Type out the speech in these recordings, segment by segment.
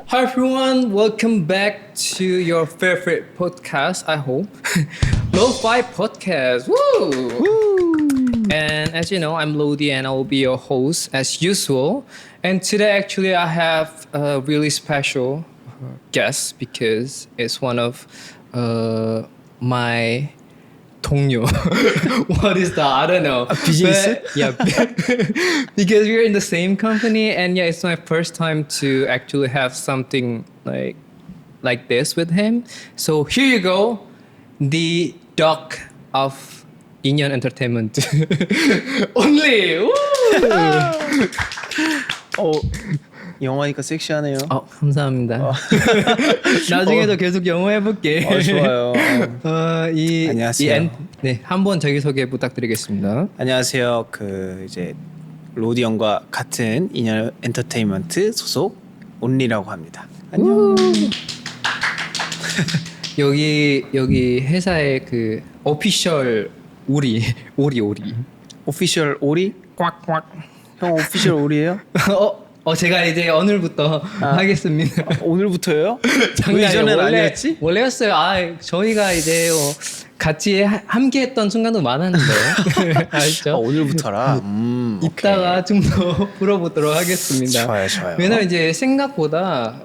Hi everyone, welcome back to your favorite podcast, I hope. Lo-Fi Podcast. Woo! And as you know, I'm Lodi and I will be your host as usual. And today actually I have a really special guest because it's one of my 동료. What is that? I don't know. A business? But, yeah, because we're in the same company, and yeah, it's my first time to actually have something like this with him. So here you go, the doc of 인연 Entertainment. Only. Woo! 영어니까 섹시하네요. 감사합니다. 나중에도 계속 영어 해볼게. 좋아요. 안녕하세요. 네, 한번 자기소개 부탁드리겠습니다. 안녕하세요. 이제 로디 형과 같은 인연 엔터테인먼트 소속 온리라고 합니다. 안녕. 여기 회사의 그 오피셜 오리. 오피셜 오리? 꽉꽉. 형 오피셜 오리예요? 제가 이제 오늘부터 하겠습니다. 오늘부터요? 장난 이전엔 아니었지? 원래였어요. 저희가 이제 같이 함께했던 순간도 많았는데 아시죠? 오늘부터라. 이따가 좀 더 풀어보도록 하겠습니다. 좋아요. 왜냐면 이제 생각보다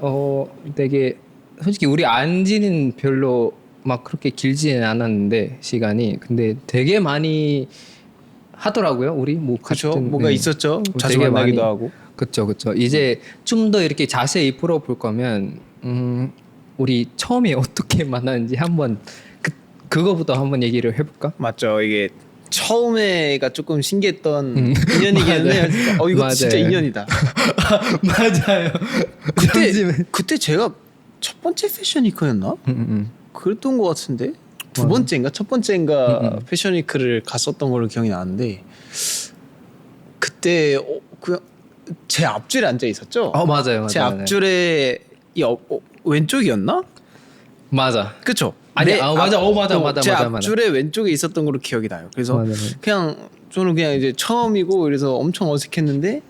되게 솔직히 우리 안지는 별로 막 그렇게 길지는 않았는데 시간이 근데 되게 많이 하더라고요. 우리 뭐 그렇죠. 같은 뭐가 있었죠. 자주 되게 만나기도 많이, 하고. 그렇죠. 이제 좀 더 이렇게 자세히 풀어볼 거면 우리 처음에 어떻게 만났는지 한번 그거부터 한번 얘기를 해볼까? 맞죠. 이게 처음에가 조금 신기했던 인연이긴 해요. 이거 맞아요. 진짜 인연이다. 맞아요. 그때 제가 첫 번째 패션위크였나? 그랬던 것 같은데 두 번째인가 첫 번째인가 패션위크를 갔었던 걸로 기억이 나는데 그때 그냥 제 앞줄에 앉아 있었죠. 맞아요. 제 앞줄에 왼쪽이었나? 맞아. 그쵸? 맞아. 제 앞줄에 왼쪽에 있었던 걸로 기억이 나요. 그래서 그냥 저는 그냥 이제 처음이고 그래서 엄청 어색했는데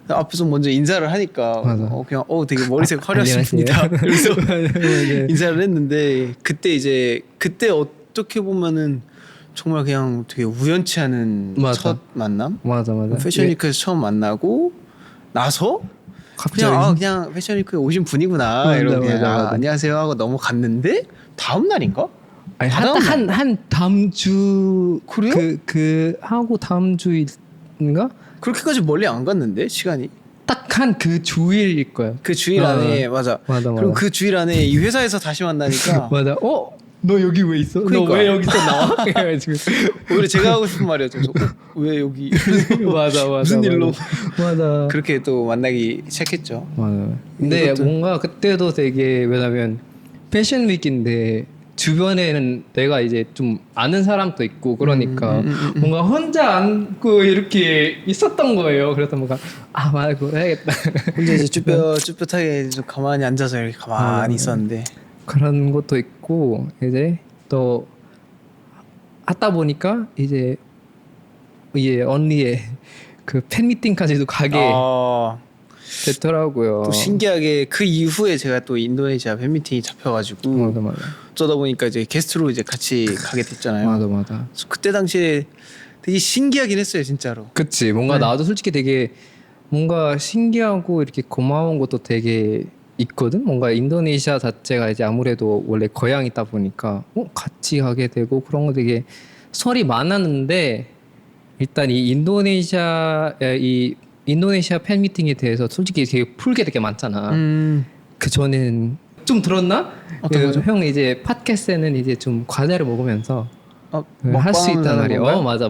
앞에서 먼저 인사를 하니까 그냥 되게 머리색 화려하십니다. 그래서 인사를 했는데 그때 어떻게 보면은 정말 그냥 되게 우연치 않은 첫 만남. 맞아. 패션위크에서 처음 만나고 나서 그냥 패션위크에 오신 분이구나 이러고 그냥 안녕하세요 하고 넘어갔는데 다음 날인가? 아니 한 다음 주 그래요? 그 하고 다음 주인가? 그렇게까지 멀리 안 갔는데 시간이 딱 한 그 주일일 거야. 그 주일 안에 맞아. 그리고 그 주일 안에 이 회사에서 다시 만나니까 맞아. 너 여기 왜 있어? 그러니까. 너 왜 여기서 나와? 그래가지고 오히려 제가 하고 싶은 말이었죠. 왜 여기? 맞아. 무슨 일로? 맞아. 그렇게 또 만나기 시작했죠. 맞아. 근데 뭔가 그때도 되게 왜냐면 패션 위크인데 주변에는 내가 이제 좀 아는 사람도 있고 그러니까 뭔가 혼자 앉고 이렇게 있었던 거예요. 그래서 뭔가 말고 해야겠다. 혼자 이제 쭈뼛하게 좀 가만히 앉아서 이렇게 가만히 있었는데 그런 것도 있고 이제 또 하다 보니까 이제 언니의 그 팬미팅까지도 가게 됐더라고요. 또 신기하게 그 이후에 제가 또 인도네시아 팬미팅이 잡혀가지고 맞아. 어쩌다 보니까 이제 게스트로 이제 같이 가게 됐잖아요. 맞아. 그래서 그때 당시에 되게 신기하긴 했어요, 진짜로. 그치. 뭔가 나도 솔직히 되게 뭔가 신기하고 이렇게 고마운 것도 되게 있거든. 뭔가 인도네시아 자체가 이제 아무래도 원래 고향이다 보니까 같이 가게 되고 그런 거 되게 설이 많았는데 일단 이 인도네시아 팬 미팅에 대해서 솔직히 되게 풀게 되게 많잖아. 그 전에는 좀 들었나? 어떤 거죠? 형 이제 팟캐스트에는 이제 좀 과자를 먹으면서 할 수 있단 말이야. 맞아.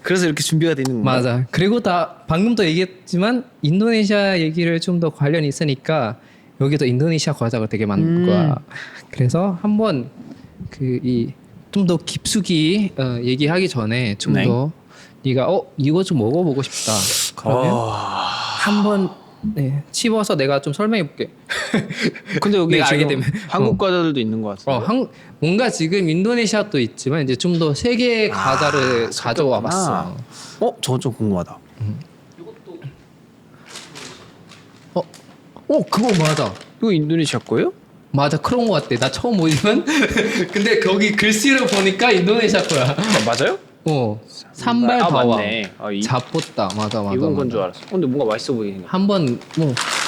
그래서 이렇게 준비가 되는 건가? 맞아. 그리고 방금도 얘기했지만 인도네시아 얘기를 좀 더 관련이 있으니까 여기도 인도네시아 과자가 되게 많은 거야. 그래서 한번 좀 더 깊숙이 얘기하기 전에 좀 더 네가 이거 좀 먹어보고 싶다. 그러면 한번 씹어서 내가 좀 설명해볼게. 근데 여기 내가 알게 지금 되면 한국 과자들도 있는 것 같은데. 뭔가 지금 인도네시아도 있지만 이제 좀 더 세계 과자를 가져와 봤어. 저건 좀 궁금하다. 그거 맞아. 이거 인도네시아 거예요? 맞아, 그런 거 같아. 나 처음 보지만 근데 거기 글씨를 보니까 인도네시아 거야. 맞아요? 산발 바왕. 맞네. 잡붙다. 맞아. 이건 건 줄 알았어. 근데 뭔가 맛있어 보이는 거. 한번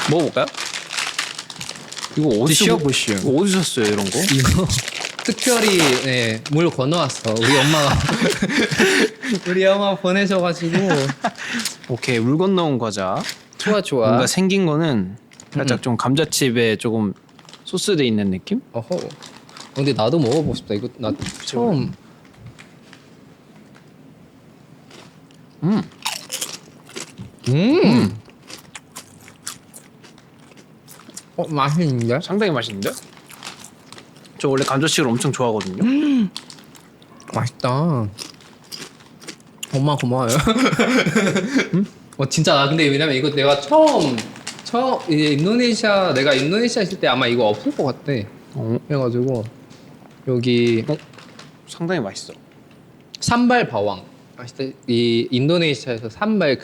먹어볼까요? 이거 어디서 보시오. 이거 어디서 샀어요 이런 거? 이거 특별히 물 건너왔어. 우리 엄마가 우리 엄마 보내셔가지고. 오케이, 물 건너온 과자. 좋아. 뭔가 생긴 거는 살짝 좀 감자칩에 조금 소스돼 있는 느낌? 어허. 근데 나도 먹어보고 싶다. 이거 나 처음. 맛있는데? 상당히 맛있는데? 저 원래 감자칩을 엄청 좋아하거든요. 맛있다. 엄마 고마워요. 진짜 나 근데 왜냐면 이거 내가 처음 이제 내가 인도네시아 있을 때 아마 이거 없을 것 같아. 그래가지고 여기 상당히 맛있어. 산발 바왕. 이 인도네시아에서 산발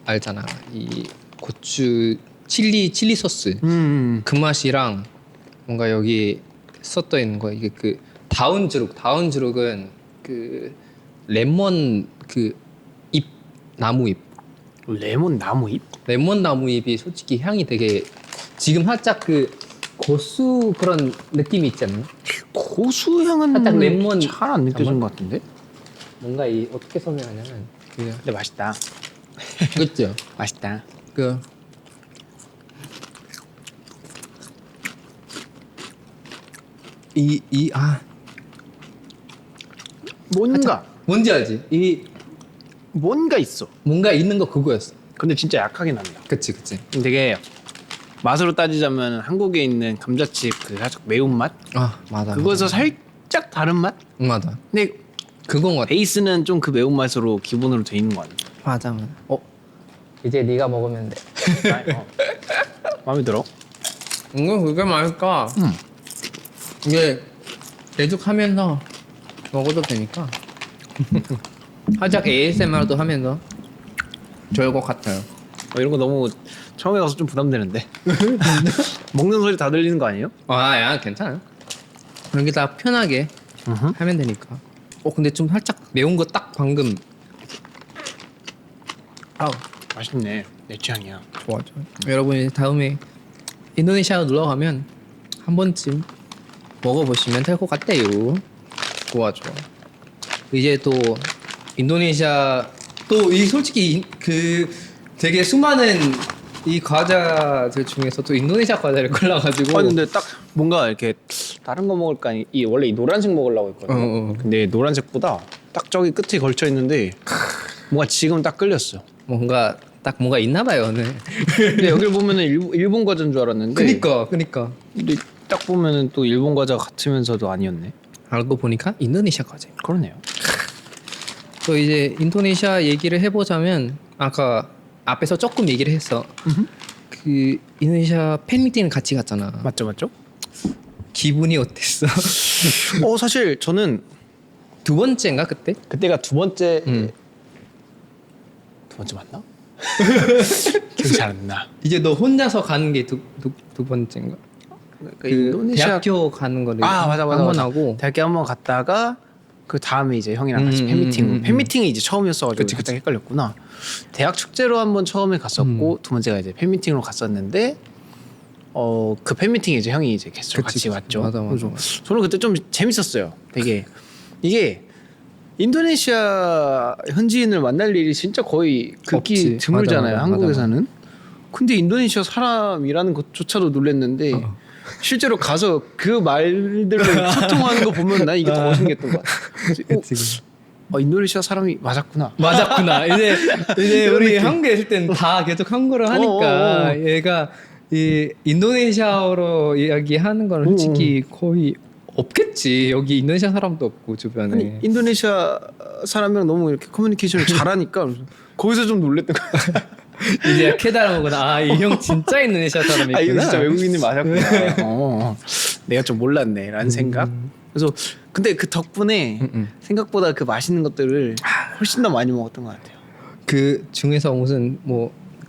알잖아. 이 고추 칠리 소스. 그 맛이랑 뭔가 여기 섞여 있는 거 이게 다운주룩은 레몬 잎 나무잎. 레몬 나무잎? 레몬 나무잎이 솔직히 향이 되게 지금 살짝 고수 그런 느낌이 있지 않나? 고수 향은 살짝 레몬 잘 안 느껴지는 것 같은데? 뭔가 어떻게 설명하냐면 근데 맛있다. 그렇죠. 맛있다. 뭔지 알지? 뭔가 있어. 뭔가 있는 거 그거였어. 근데 진짜 약하게 난다. 그치. 되게 맛으로 따지자면 한국에 있는 감자칩 살짝 매운맛? 맞아. 그거에서 살짝 다른 맛? 맞아. 근데 그건 것 같아. 베이스는 좀 매운맛으로 기본으로 돼 있는 거 아니야? 맞아. 이제 네가 먹으면 돼. 마음에 들어? 이거 그게 맛있까? 이게 계속 하면서 먹어도 되니까 살짝 ASMR도 하면서 좋을 것 같아요. 이런 거 너무 처음에 가서 좀 부담되는데. 먹는 소리 다 들리는 거 아니에요? 야 괜찮아요. 여기다 편하게 하면 되니까. 근데 좀 살짝 매운 거 딱 방금. 맛있네. 내 취향이야. 좋아. 여러분이 다음에 인도네시아 놀러 가면 한 번쯤 먹어보시면 될 것 같아요. 좋아. 이제 또 인도네시아 또 이 솔직히 되게 수많은 이 과자들 중에서 또 인도네시아 과자를 골라가지고. 근데 딱 뭔가 이렇게 다른 거 먹을까 원래 이 노란색 먹으려고 했거든요. 근데 노란색보다 딱 저기 끝에 걸쳐 있는데 뭔가 지금 딱 끌렸어. 뭔가 있나 봐요 오늘. 근데 여기를 보면은 일본 과자인 줄 알았는데. 그니까. 근데 딱 보면은 또 일본 과자 같으면서도 아니었네. 알고 보니까 인도네시아 과자. 그러네요. 또 이제 인도네시아 얘기를 해보자면 아까 앞에서 조금 얘기를 했어. 인도네시아 팬미팅을 같이 갔잖아. 맞죠? 기분이 어땠어? 사실 저는 두 번째인가 그때? 그때가 두 번째 맞나? 기억이 잘 안 나. 이제 너 혼자서 가는 게 두 번째인가? 인도네시아 대학교 가는 거를 맞아. 한번 하고 대학교 한번 갔다가 그 다음에 이제 형이랑 같이 팬미팅이 이제 처음이었어가지고 그치. 살짝 헷갈렸구나. 대학 축제로 한번 처음에 갔었고 두 번째가 이제 팬미팅으로 갔었는데 그 팬미팅에 이제 형이 이제 게스트로 같이 왔죠. 맞아. 저는 그때 좀 재밌었어요. 되게 이게 인도네시아 현지인을 만날 일이 진짜 거의 극히 없지. 드물잖아요. 맞아. 한국에서는. 근데 인도네시아 사람이라는 것조차도 놀랬는데 실제로 가서 그 말들로 소통하는 거 보면 난 이게 더 신기했던 것 같아. 인도네시아 사람이 맞았구나. 이제 우리 느낌. 한국에 있을 땐 다 계속 한국어로 하니까 얘가 이 인도네시아어로 이야기하는 건 솔직히 거의 없겠지. 여기 인도네시아 사람도 없고 주변에. 아니, 인도네시아 사람이랑 너무 이렇게 커뮤니케이션을 잘하니까 거기서 좀 놀랬던 거야. 이제 깨달은 거구나. 이 형 진짜 인도네시아 사람이구나. 이거 진짜 외국인이 맞았구나. 내가 좀 몰랐네라는 생각. 그래서 근데 그 덕분에 생각보다 그 맛있는 것들을 훨씬 더 많이 먹었던 것 같아요. 그 중에서 무슨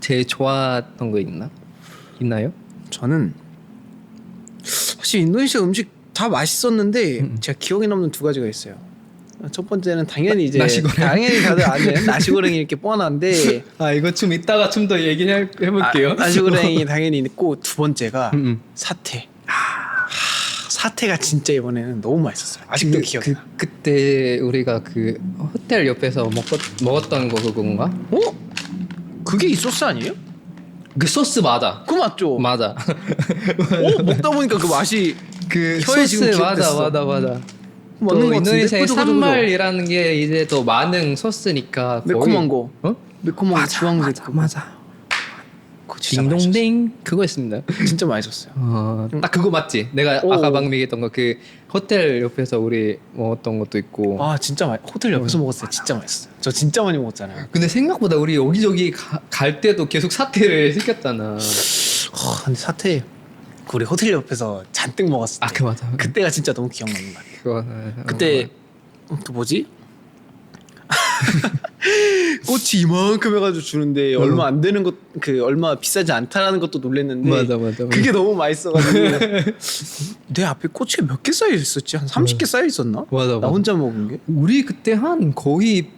제일 좋아했던 거 있나? 있나요? 저는 사실 인도네시아 음식 다 맛있었는데 제가 기억에 남는 두 가지가 있어요. 첫 번째는 당연히 이제 나시고랭. 당연히 다들 아는 나시고랭이 이렇게 뻔한데 이거 좀 이따가 좀 더 얘기해볼게요. 나시고랭이 당연히 있고 두 번째가 사태. 사태가 진짜 이번에는 너무 맛있었어요. 아직도 기억이 나. 그때 우리가 그 호텔 옆에서 먹었던 거 그건가? 어? 그게 이 소스 아니에요? 그 소스 맞아. 그거 맞죠? 맞아. 먹다 보니까 그 맛이 그 혀에 소스 지금 맞아. 기억됐어. 맞아. 맞는 또 것 같은데? 인도네시아의 그죠, 그죠, 그죠. 산말이라는 게 이제 또 많은 소스니까 매콤한 거. 어? 매콤한 주황색. 맞아. 그거 진짜 맛있었어요. 딩동댕 그거 있습니다. 진짜 맛있었어요. 딱 그거 맞지? 내가 오. 아까 방금 얘기했던 거 그 호텔 옆에서 우리 먹었던 것도 있고. 진짜 호텔 옆에서 먹었어요. 진짜 맛있어요. 저 진짜 많이 먹었잖아요. 근데 생각보다 우리 여기저기 갈 때도 계속 사태를 시켰잖아. 근데 사태 우리 호텔 옆에서 잔뜩 먹었을 때. 그 맞아. 그때가 진짜 너무 기억나는 것 같아요. 그거 그때 그 뭐지? 꽃이 이만큼 해가지고 주는데 얼마 안 되는 것, 얼마 비싸지 않다라는 것도 놀랬는데 맞아. 그게 너무 맛있어가지고 내 앞에 꽃이 몇 개 쌓여 있었지? 한 30개 쌓여 있었나? 맞아. 나 혼자 먹은 게? 우리 그때 한 거의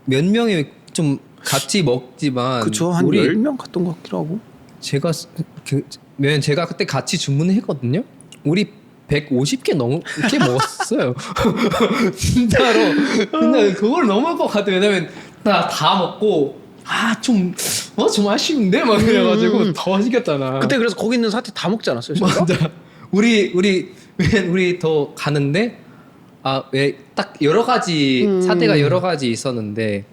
몇 명이 좀 같이 먹지만 그쵸, 한 우리 10명 갔던 것 같기도 하고. 제가 그때 같이 주문했거든요. 우리 150개 넘게 먹었어요. 진짜로. 근데 그걸 넘을 것 같아. 왜냐면 나 다 먹고 좀 아쉬운데 막 그래가지고 더 시켰잖아. 그때 그래서 거기 있는 사태 다 먹지 않았어요? 저희가? 맞아. 우리 더 가는데 왜 딱 여러 가지 사태가 여러 가지 있었는데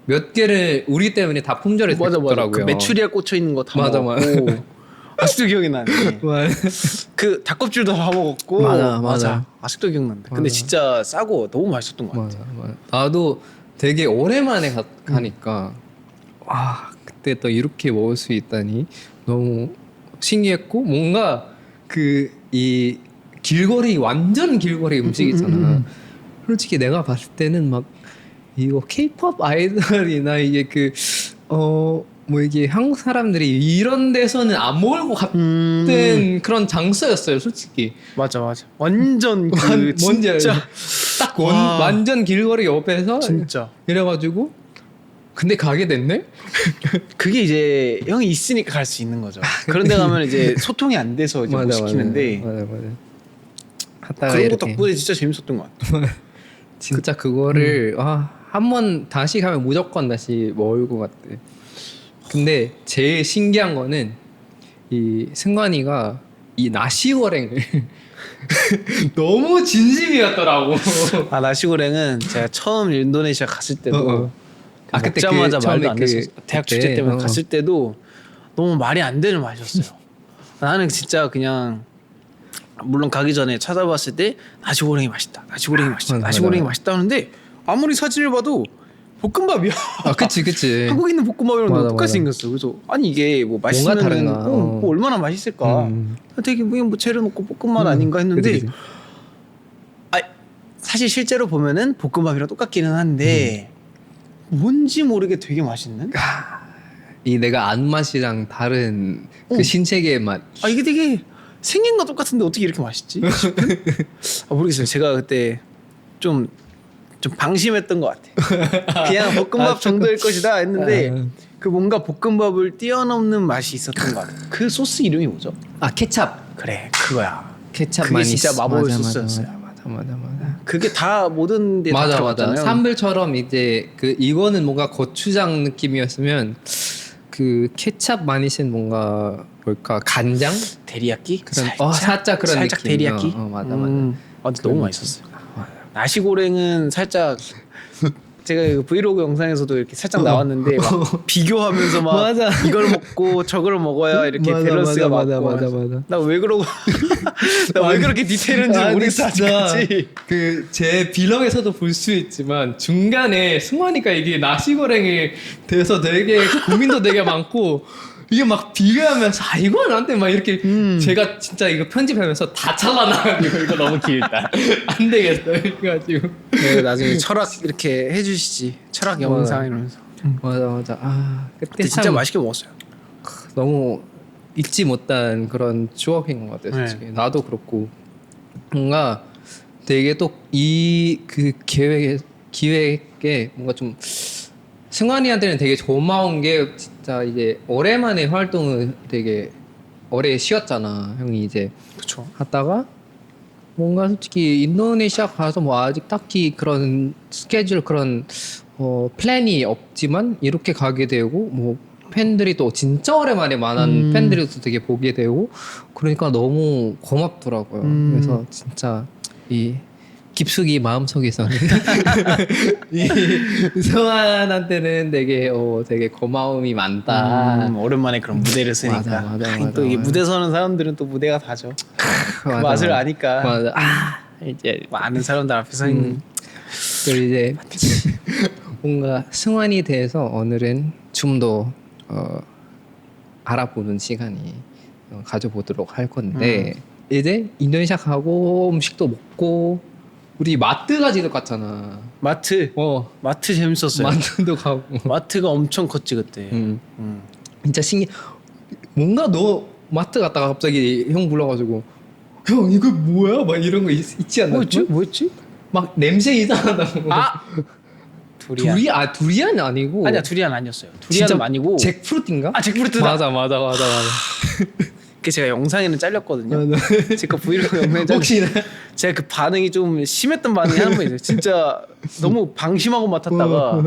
몇 개를 우리 때문에 다 품절이 됐더라고요. 그 메추리알 꽂혀 있는 거 다 맞아, 먹었고 아직도 기억이 나네. 그 닭껍질도 다 먹었고. 맞아. 아직도 기억난다. 근데 맞아. 진짜 싸고 너무 맛있었던 것 같아. 맞아. 나도 되게 오랜만에 가니까 그때 또 이렇게 먹을 수 있다니 너무 신기했고 뭔가 이 완전 길거리 음식이잖아. 솔직히 내가 봤을 때는 막 이거 K-pop 아이돌이나 이게 뭐 이게 한국 사람들이 이런 데서는 안 먹을 것 같은 그런 장소였어요, 솔직히. 맞아. 완전 뭔지 알죠? 진짜 딱 완전 길거리 옆에서 진짜. 이래가지고 근데 가게 됐네? 그게 이제 형이 있으니까 갈 수 있는 거죠. 그런데 가면 이제 소통이 안 돼서 이제 못 시키는데. 맞아. 그런 거 덕분에 진짜 재밌었던 것 같아. 진짜 그거를 한 번 다시 가면 무조건 다시 먹을 것 같아. 근데 제일 신기한 거는 이 승관이가 이 나시고랭을 너무 진심이었더라고. 나시고랭은 제가 처음 인도네시아 갔을 때도 그때 먹자마자 처음에 말도 안 했었어. 대학 축제 때문에 그때, 갔을 때도 너무 말이 안 되는 맛이었어요. 나는 진짜 그냥 물론 가기 전에 찾아봤을 때 나시고랭이 맛있다. 나시고랭이 맛있다 하는데 아무리 사진을 봐도 볶음밥이야. 그치. 한국에 있는 볶음밥이랑 맞아, 똑같이 생겼어. 그래서 아니 이게 뭐 맛있으면 뭐 얼마나 맛있을까. 되게 뭐 재료 넣고 볶음밥 아닌가 했는데 그치. 사실 실제로 보면은 볶음밥이랑 똑같기는 한데 뭔지 모르게 되게 맛있는. 이 내가 아는 맛이랑 다른 그 신세계의 맛. 이게 되게 생긴 거 똑같은데 어떻게 이렇게 맛있지? 모르겠어요. 제가 그때 좀 방심했던 것 같아. 그냥 볶음밥 정도일 것이다 했는데 그 뭔가 볶음밥을 뛰어넘는 맛이 있었던 것 같아. 그 소스 이름이 뭐죠? 케찹. 그래, 그거야. 케찹 그게 많이 진짜 마법의 맞아, 소스였어요. 맞아. 그게 다 모든 데 다 들어갔잖아요. 산불처럼 이제 이거는 뭔가 고추장 느낌이었으면 그 케찹 많이 쓴 뭔가 뭘까 간장? 데리야끼? 살짝 그런 살짝 느낌. 데리야끼? 맞아. 근데 너무 맛있었어요. 나시고랭은 살짝 제가 그 브이로그 영상에서도 이렇게 살짝 나왔는데 막 비교하면서 막 맞아. 이걸 먹고 저걸 먹어야 이렇게 밸런스가 맞고 나 왜 그러고 나 왜 그렇게 디테일한지 모르겠어 아직까지. 제 비렁에서도 볼 수 있지만 중간에 승환이가 이게 나시고랭에 대해서 되게 고민도 되게 많고 이게 막 비교하면서 이건 안 돼 막 이렇게 제가 진짜 이거 편집하면서 다 잘라놔가지고 이거 너무 길다 안 되겠어 그래가지고 나중에 철학 이렇게 해주시지 철학 영상 이러면서. 맞아. 그때 진짜 맛있게 먹었어요. 너무 잊지 못한 그런 추억인 것 같아요. 솔직히 나도 그렇고 뭔가 되게 또 이 그 기획에 뭔가 좀 승환이한테는 되게 고마운 게 진짜 이제 오랜만에 활동을 되게 오래 쉬었잖아. 형이 이제 그쵸. 하다가 뭔가 솔직히 인도네시아 가서 뭐 아직 딱히 그런 스케줄 그런 플랜이 없지만 이렇게 가게 되고 뭐 팬들이 또 진짜 오랜만에 만난 팬들이 또 되게 보게 되고 그러니까 너무 고맙더라고요. 그래서 진짜 이 깊숙이 마음속에서는 이 성환한테는 되게 고마움이 많다. 오랜만에 그런 무대를 쓰니까. 맞아, 또 이게 무대 서는 사람들은 또 무대가 다죠. 그 맛을 아니까. 맞아. 이제 많은 사람들 앞에서 또 이제 뭔가 승환이 대해서 오늘은 좀 더 알아보는 시간이 가져보도록 할 건데 이제 인도네시아 가고 음식도 먹고 우리 마트까지도 갔잖아. 마트 재밌었어요. 마트도 가고. 마트가 엄청 컸지 그때. 진짜 뭔가 너 마트 갔다가 갑자기 형 불러가지고 형 이거 뭐야? 막 이런 거 있지 않나? 뭐였지? 막 냄새 이상하다고. 두리안. 두리안 아니고. 아니야 두리안 아니었어요. 두리안은 아니고. 잭프루트인가? 잭프루트다. 맞아. 그 제가 영상에는 잘렸거든요. 제가 브이로그 영상에 혹시나 제가 그 반응이 좀 심했던 반응이 한 번 있어요. 진짜 너무 방심하고 맡았다가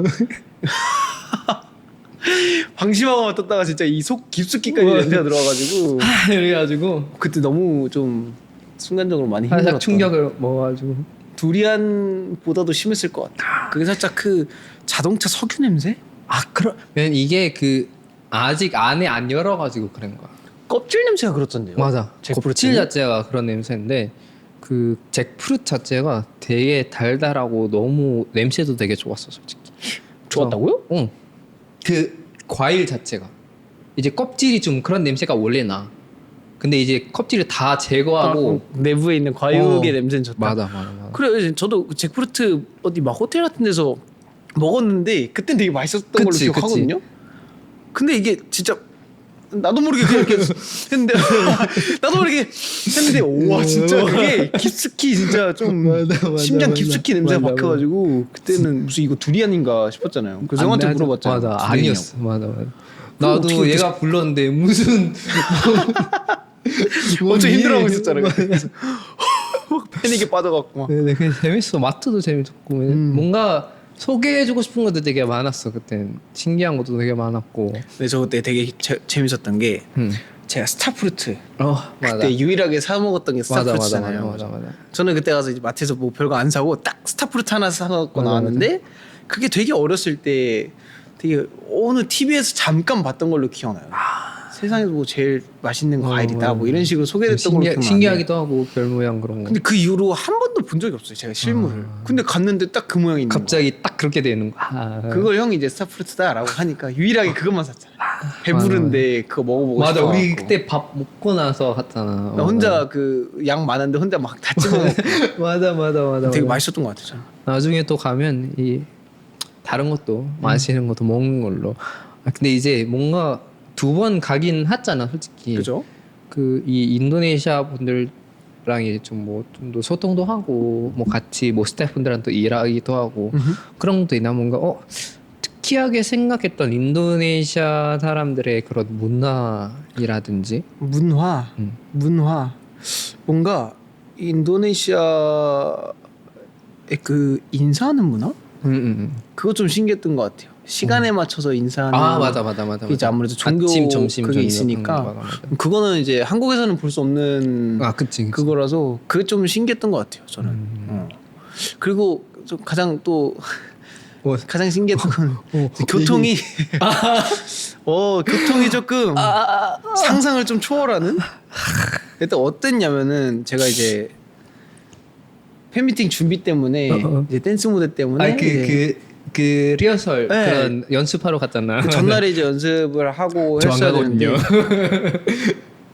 방심하고 맡았다가 진짜 이 속 깊숙이까지 냄새가 들어와가지고 그래가지고 그때 너무 좀 순간적으로 많이 살짝 힘들었던. 충격을 먹어가지고 두리안보다도 심했을 것 같아. 그게 살짝 그 자동차 석유 냄새? 그러면 이게 그 아직 안에 안 열어가지고 그런 거야. 껍질 냄새가 그렇던데요. 맞아. 잭프루트. 껍질 자체가 그런 냄새인데 그 잭프루트 자체가 되게 달달하고 너무 냄새도 되게 좋았어 솔직히. 좋았다고요? 응. 그 과일 자체가 이제 껍질이 좀 그런 냄새가 원래 나. 근데 이제 껍질을 다 제거하고 내부에 있는 과육의 냄새는 좋다. 맞아. 그래 저도 그 잭프루트 어디 막 호텔 같은 데서 먹었는데 그땐 되게 맛있었던 걸로 기억하거든요. 근데 이게 진짜 나도 모르게 그렇게 했는데 나도 모르게 했는데 와 진짜 그게 깊숙이 진짜 좀 심장 깊숙이 냄새가 박혀가지고 그때는 무슨 이거 두리안인가 싶었잖아요. 그래서 형한테 물어봤잖아. 맞아 아니었어. 맞아. 나도 얘가 불렀는데 무슨 엄청 힘들어하고 있었잖아요. 그래서 패닉에 빠져갖고 막. 네, 그게 재밌어. 마트도 재밌었고 뭔가 소개해주고 싶은 것도 되게 많았어. 그땐 신기한 것도 되게 많았고. 근데 저 그때 되게 재밌었던 게 제가 스타프루트 맞아. 그때 유일하게 사 먹었던 게 스타프루트잖아요. 맞아. 저는 그때 가서 이제 마트에서 뭐 별거 안 사고 딱 스타프루트 하나 사갖고 나왔는데 그게 되게 어렸을 때 되게 어느 TV에서 잠깐 봤던 걸로 기억나요. 세상에서 뭐 제일 맛있는 과일이다 뭐 이런 식으로 소개됐던 걸로 기억나요. 신기하기도 하고 별 모양 그런 거. 근데 그 이후로 한 번도 본 적이 없어요. 제가 실물을. 근데 갔는데 딱 그 모양이 있는 갑자기 거야. 딱 그렇게 되는 거야. 그걸 형이 이제 스타프루트다라고 하니까 유일하게 그것만 샀잖아. 배부른데 그거 먹어보고 맞아. 싶어. 우리 그때 밥 먹고 나서 갔잖아. 나 혼자 그 양 많은데 혼자 막 다 집어 먹고. 맞아. 되게 맛있었던 것 같아. 저는. 나중에 또 가면 이 다른 것도 마시는 것도 먹는 걸로. 근데 이제 뭔가 2번 가긴 했잖아, 솔직히. 그죠? 그 이 인도네시아 분들랑 이제 좀 더 소통도 하고 뭐 같이 뭐 스태프분들랑 또 일하기도 하고 그런 것도 있나 뭔가 특이하게 생각했던 인도네시아 사람들의 그런 문화이라든지 문화 뭔가 인도네시아의 그 인사하는 문화? 그거 좀 신기했던 것 같아요. 시간에 맞춰서 인사하는. 맞아. 이제 아무래도 종교 아침, 점심, 그게 저녁. 있으니까 맞아. 그거는 이제 한국에서는 볼 수 없는 그치. 그거라서 그게 좀 신기했던 것 같아요. 저는. 그리고 좀 가장 또 가장 신기했던 건 교통이 교통이 조금 상상을 좀 초월하는. 일단 어땠냐면은 제가 이제 팬미팅 준비 때문에 이제 댄스 무대 때문에 그 리허설 네. 그런 연습하러 갔잖아. 그 전날에 이제 연습을 하고 했어야 되는데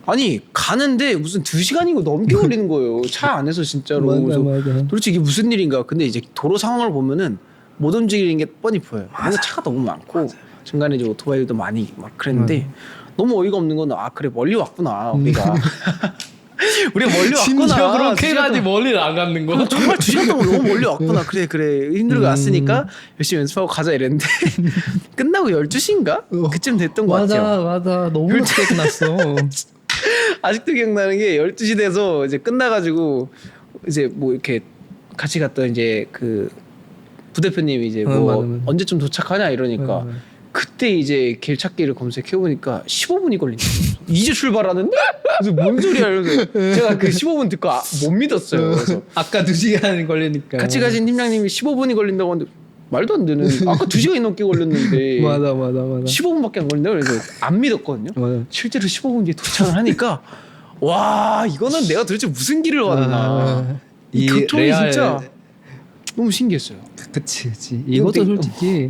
아니 가는데 무슨 2시간이고 넘게 걸리는 거예요. 차 안에서 진짜로. 맞아. 도대체 이게 무슨 일인가. 근데 이제 도로 상황을 보면은 못 움직이는 게 뻔히 보여요. 뭔가 차가 너무 많고 중간에 이제 오토바이도 많이 막 그랬는데 너무 어이가 없는 건 그래 멀리 왔구나 우리가. 우리가 멀리 왔구나. 심지어 그렇게까지 멀리를 안 갔는 거. 정말 2시간 동안 너무 멀리 왔구나. 그래 힘들게 왔으니까 열심히 연습하고 가자 이랬는데 끝나고 12시인가? 그쯤 됐던 것 같아요. 맞아. 너무 늦게 끝났어. 아직도 기억나는 게 12시 돼서 이제 끝나가지고 이제 뭐 이렇게 같이 갔던 이제 그 부대표님이 이제 뭐 맞아. 언제쯤 도착하냐 이러니까 그때 이제 길 찾기를 검색해보니까 15분이 걸린다. 이제 출발하는데? 그래서 뭔 소리야 이러면서 제가 그 15분 듣고 못 믿었어요. 그래서 아까 2시간 걸리니까. 같이 가신 팀장님이 15분이 걸린다고 하는데 말도 안 되는. 아까 2시간이 넘게 걸렸는데 맞아. 15분밖에 안 걸린다. 그래서 안 믿었거든요. 맞아. 실제로 15분 뒤에 도착을 하니까 와 이거는 내가 도대체 무슨 길을 왔나. 이 교통이 진짜 너무 신기했어요. 그치. 이것도 솔직히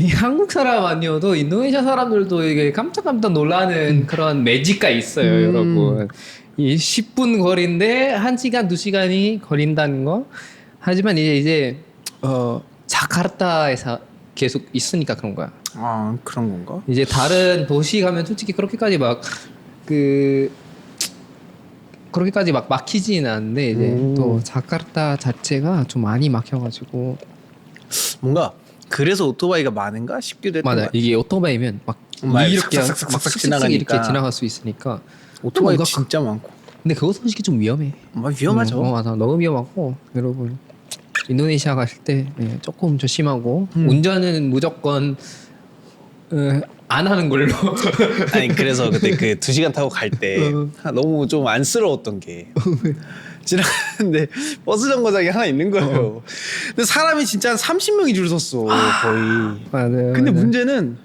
이 한국 사람 아니어도 인도네시아 사람들도 이게 깜짝깜짝 놀라는 그런 매지가 있어요, 여러분. 이 10분 거리인데 1시간, 2시간이 걸린다는 거. 하지만 이제 자카르타에서 계속 있으니까 그런 거야. 아 그런 건가? 이제 다른 도시 가면 솔직히 그렇게까지 그렇게까지 막 막히지는 않는데 이제 또 자카르타 자체가 좀 많이 막혀가지고 뭔가 그래서 오토바이가 많은가 싶기도 했던 것 맞아. 같아요. 이게 오토바이면 막 이렇게 싹싹싹싹 이렇게 지나갈 수 있으니까 오토바이 뭔가 진짜 많고. 근데 그거 솔직히 좀 위험해. 위험하죠. 맞아. 너무 위험하고 여러분 인도네시아 가실 때 조금 조심하고 운전은 무조건 안 하는 걸로. 아니 그래서 그때 그 2시간 타고 갈 때 너무 좀 안쓰러웠던 게 지나가는데 버스 정거장이 하나 있는 거예요. 근데 사람이 진짜 한 30명이 줄 섰어 거의. 맞아요. 근데 문제는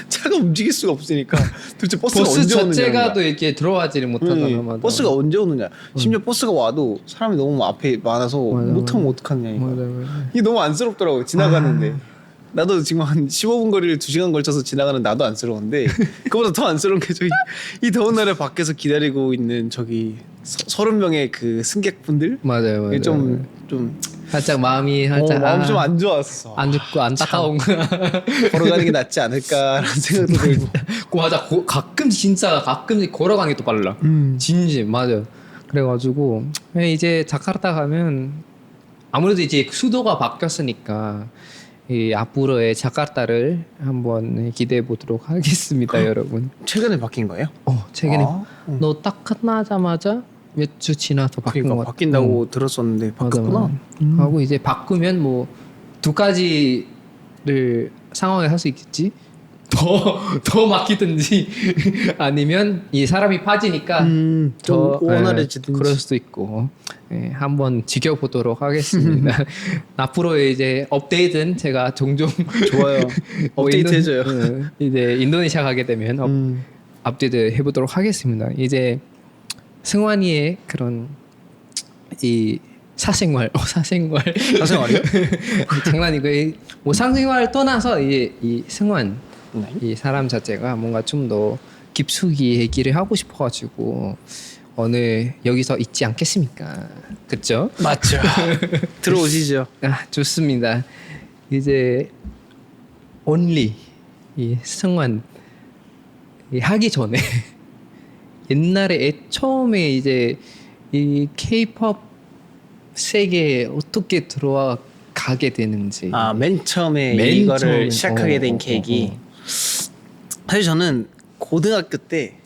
차가 움직일 수가 없으니까 도대체 버스가 버스 언제 오느냐. 자체가 또 이렇게 들어가지를 못하잖아. 맞아. 버스가 언제 오느냐. 심지어 버스가 와도 사람이 너무 앞에 많아서 못하면 어떡하냐. 맞아. 이게 너무 안쓰럽더라고 지나가는데. 나도 지금 한 15분 거리를 2시간 걸쳐서 지나가는 나도 안쓰러운데 그보다 더 안쓰러운 게 저기 이 더운 날에 밖에서 기다리고 있는 저기 30명의 그 승객분들. 맞아요. 좀 살짝 마음이 살짝 마음 좀 안 좋았어. 안 좋고 안타까운 거야. 걸어가는 게 낫지 않을까라는 생각도 들고. 맞아. 가끔 걸어가는 게 또 빨라. 진심 맞아. 그래가지고 이제 자카르타 가면 아무래도 이제 수도가 바뀌었으니까 이 앞으로의 자카르타를 한번 기대해 보도록 하겠습니다, 여러분. 최근에 바뀐 거예요? 최근에 너 딱 끝나자마자 몇 주 지나서 바뀐 그러니까 것 바뀐다고 들었었는데 바뀌었구나. 하고 이제 바꾸면 뭐 2가지를 상황에 할 수 있겠지. 더 막히든지 아니면 이 사람이 빠지니까 좀 원활해지든지. 그럴 수도 있고 한번 지켜보도록 하겠습니다. 앞으로 이제 업데이트는 제가 종종 좋아요. 업데이트 해줘요. 이제 인도네시아 가게 되면 업데이트 해보도록 하겠습니다. 이제 승환이의 그런 이 사생활이요? 장난이고 뭐 사생활 떠나서 이 승환 이 사람 자체가 뭔가 좀 더 깊숙이 얘기를 하고 싶어가지고 오늘 여기서 있지 않겠습니까? 그렇죠? 맞죠. 들어오시죠. 좋습니다. 이제 only 이 승환 하기 전에 옛날에 처음에 이제 이 K-pop 세계에 어떻게 들어와 가게 되는지. 맨 처음에 이거를 시작하게 된 계기. 사실 저는 고등학교 때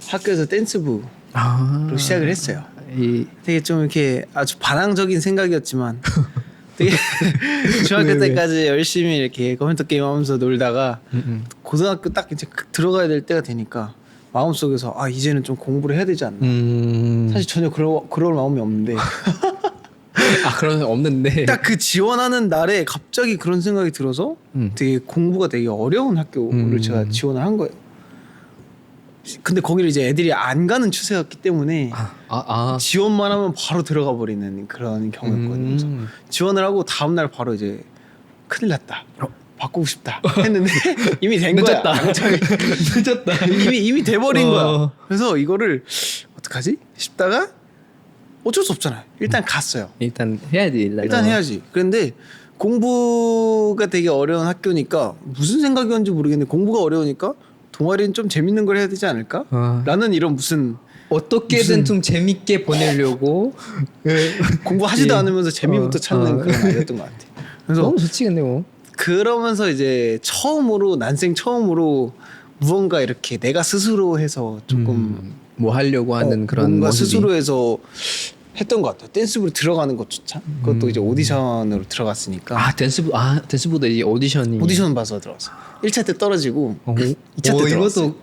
학교에서 댄스부로 시작을 했어요. 되게 좀 이렇게 아주 반항적인 생각이었지만 되게 중학교 때까지 열심히 이렇게 컴퓨터 게임 하면서 놀다가 고등학교 딱 이제 들어가야 될 때가 되니까 마음속에서 이제는 좀 공부를 해야 되지 않나. 사실 전혀 그럴 마음이 없는데 그런 거 없는데 딱 그 지원하는 날에 갑자기 그런 생각이 들어서 되게 공부가 되게 어려운 학교를 제가 지원을 한 거예요. 근데 거기를 이제 애들이 안 가는 추세였기 때문에 지원만 하면 바로 들어가 버리는 그런 경우였거든요. 그래서 지원을 하고 다음 날 바로 이제 큰일 났다. 바꾸고 싶다 했는데 이미 된 거야. 늦었다. 이미 돼버린 거야. 그래서 이거를 어떡하지 싶다가 어쩔 수 없잖아요. 일단 갔어요. 일단 해야지. 일단 해야지. 그런데 공부가 되게 어려운 학교니까 무슨 생각이었는지 모르겠는데 공부가 어려우니까 동아리는 좀 재밌는 걸 해야 되지 않을까? 라는 이런 무슨 어떻게든 좀 재밌게 보내려고 공부하지도 예. 않으면서 재미부터 찾는 그런 아이였던 것 같아. 그래서 너무 좋지 근데 뭐. 그러면서 이제 난생 처음으로 무언가 이렇게 내가 스스로 해서 조금 뭐 하려고 하는 그런 뭔가 모습이. 스스로 해서 했던 것 같아요. 댄스부로 들어가는 것조차 그것도 이제 오디션으로 들어갔으니까 댄스부도 이제 오디션이 오디션 봐서 들어갔어. 1차 때 떨어지고 2차 때 들어갔어.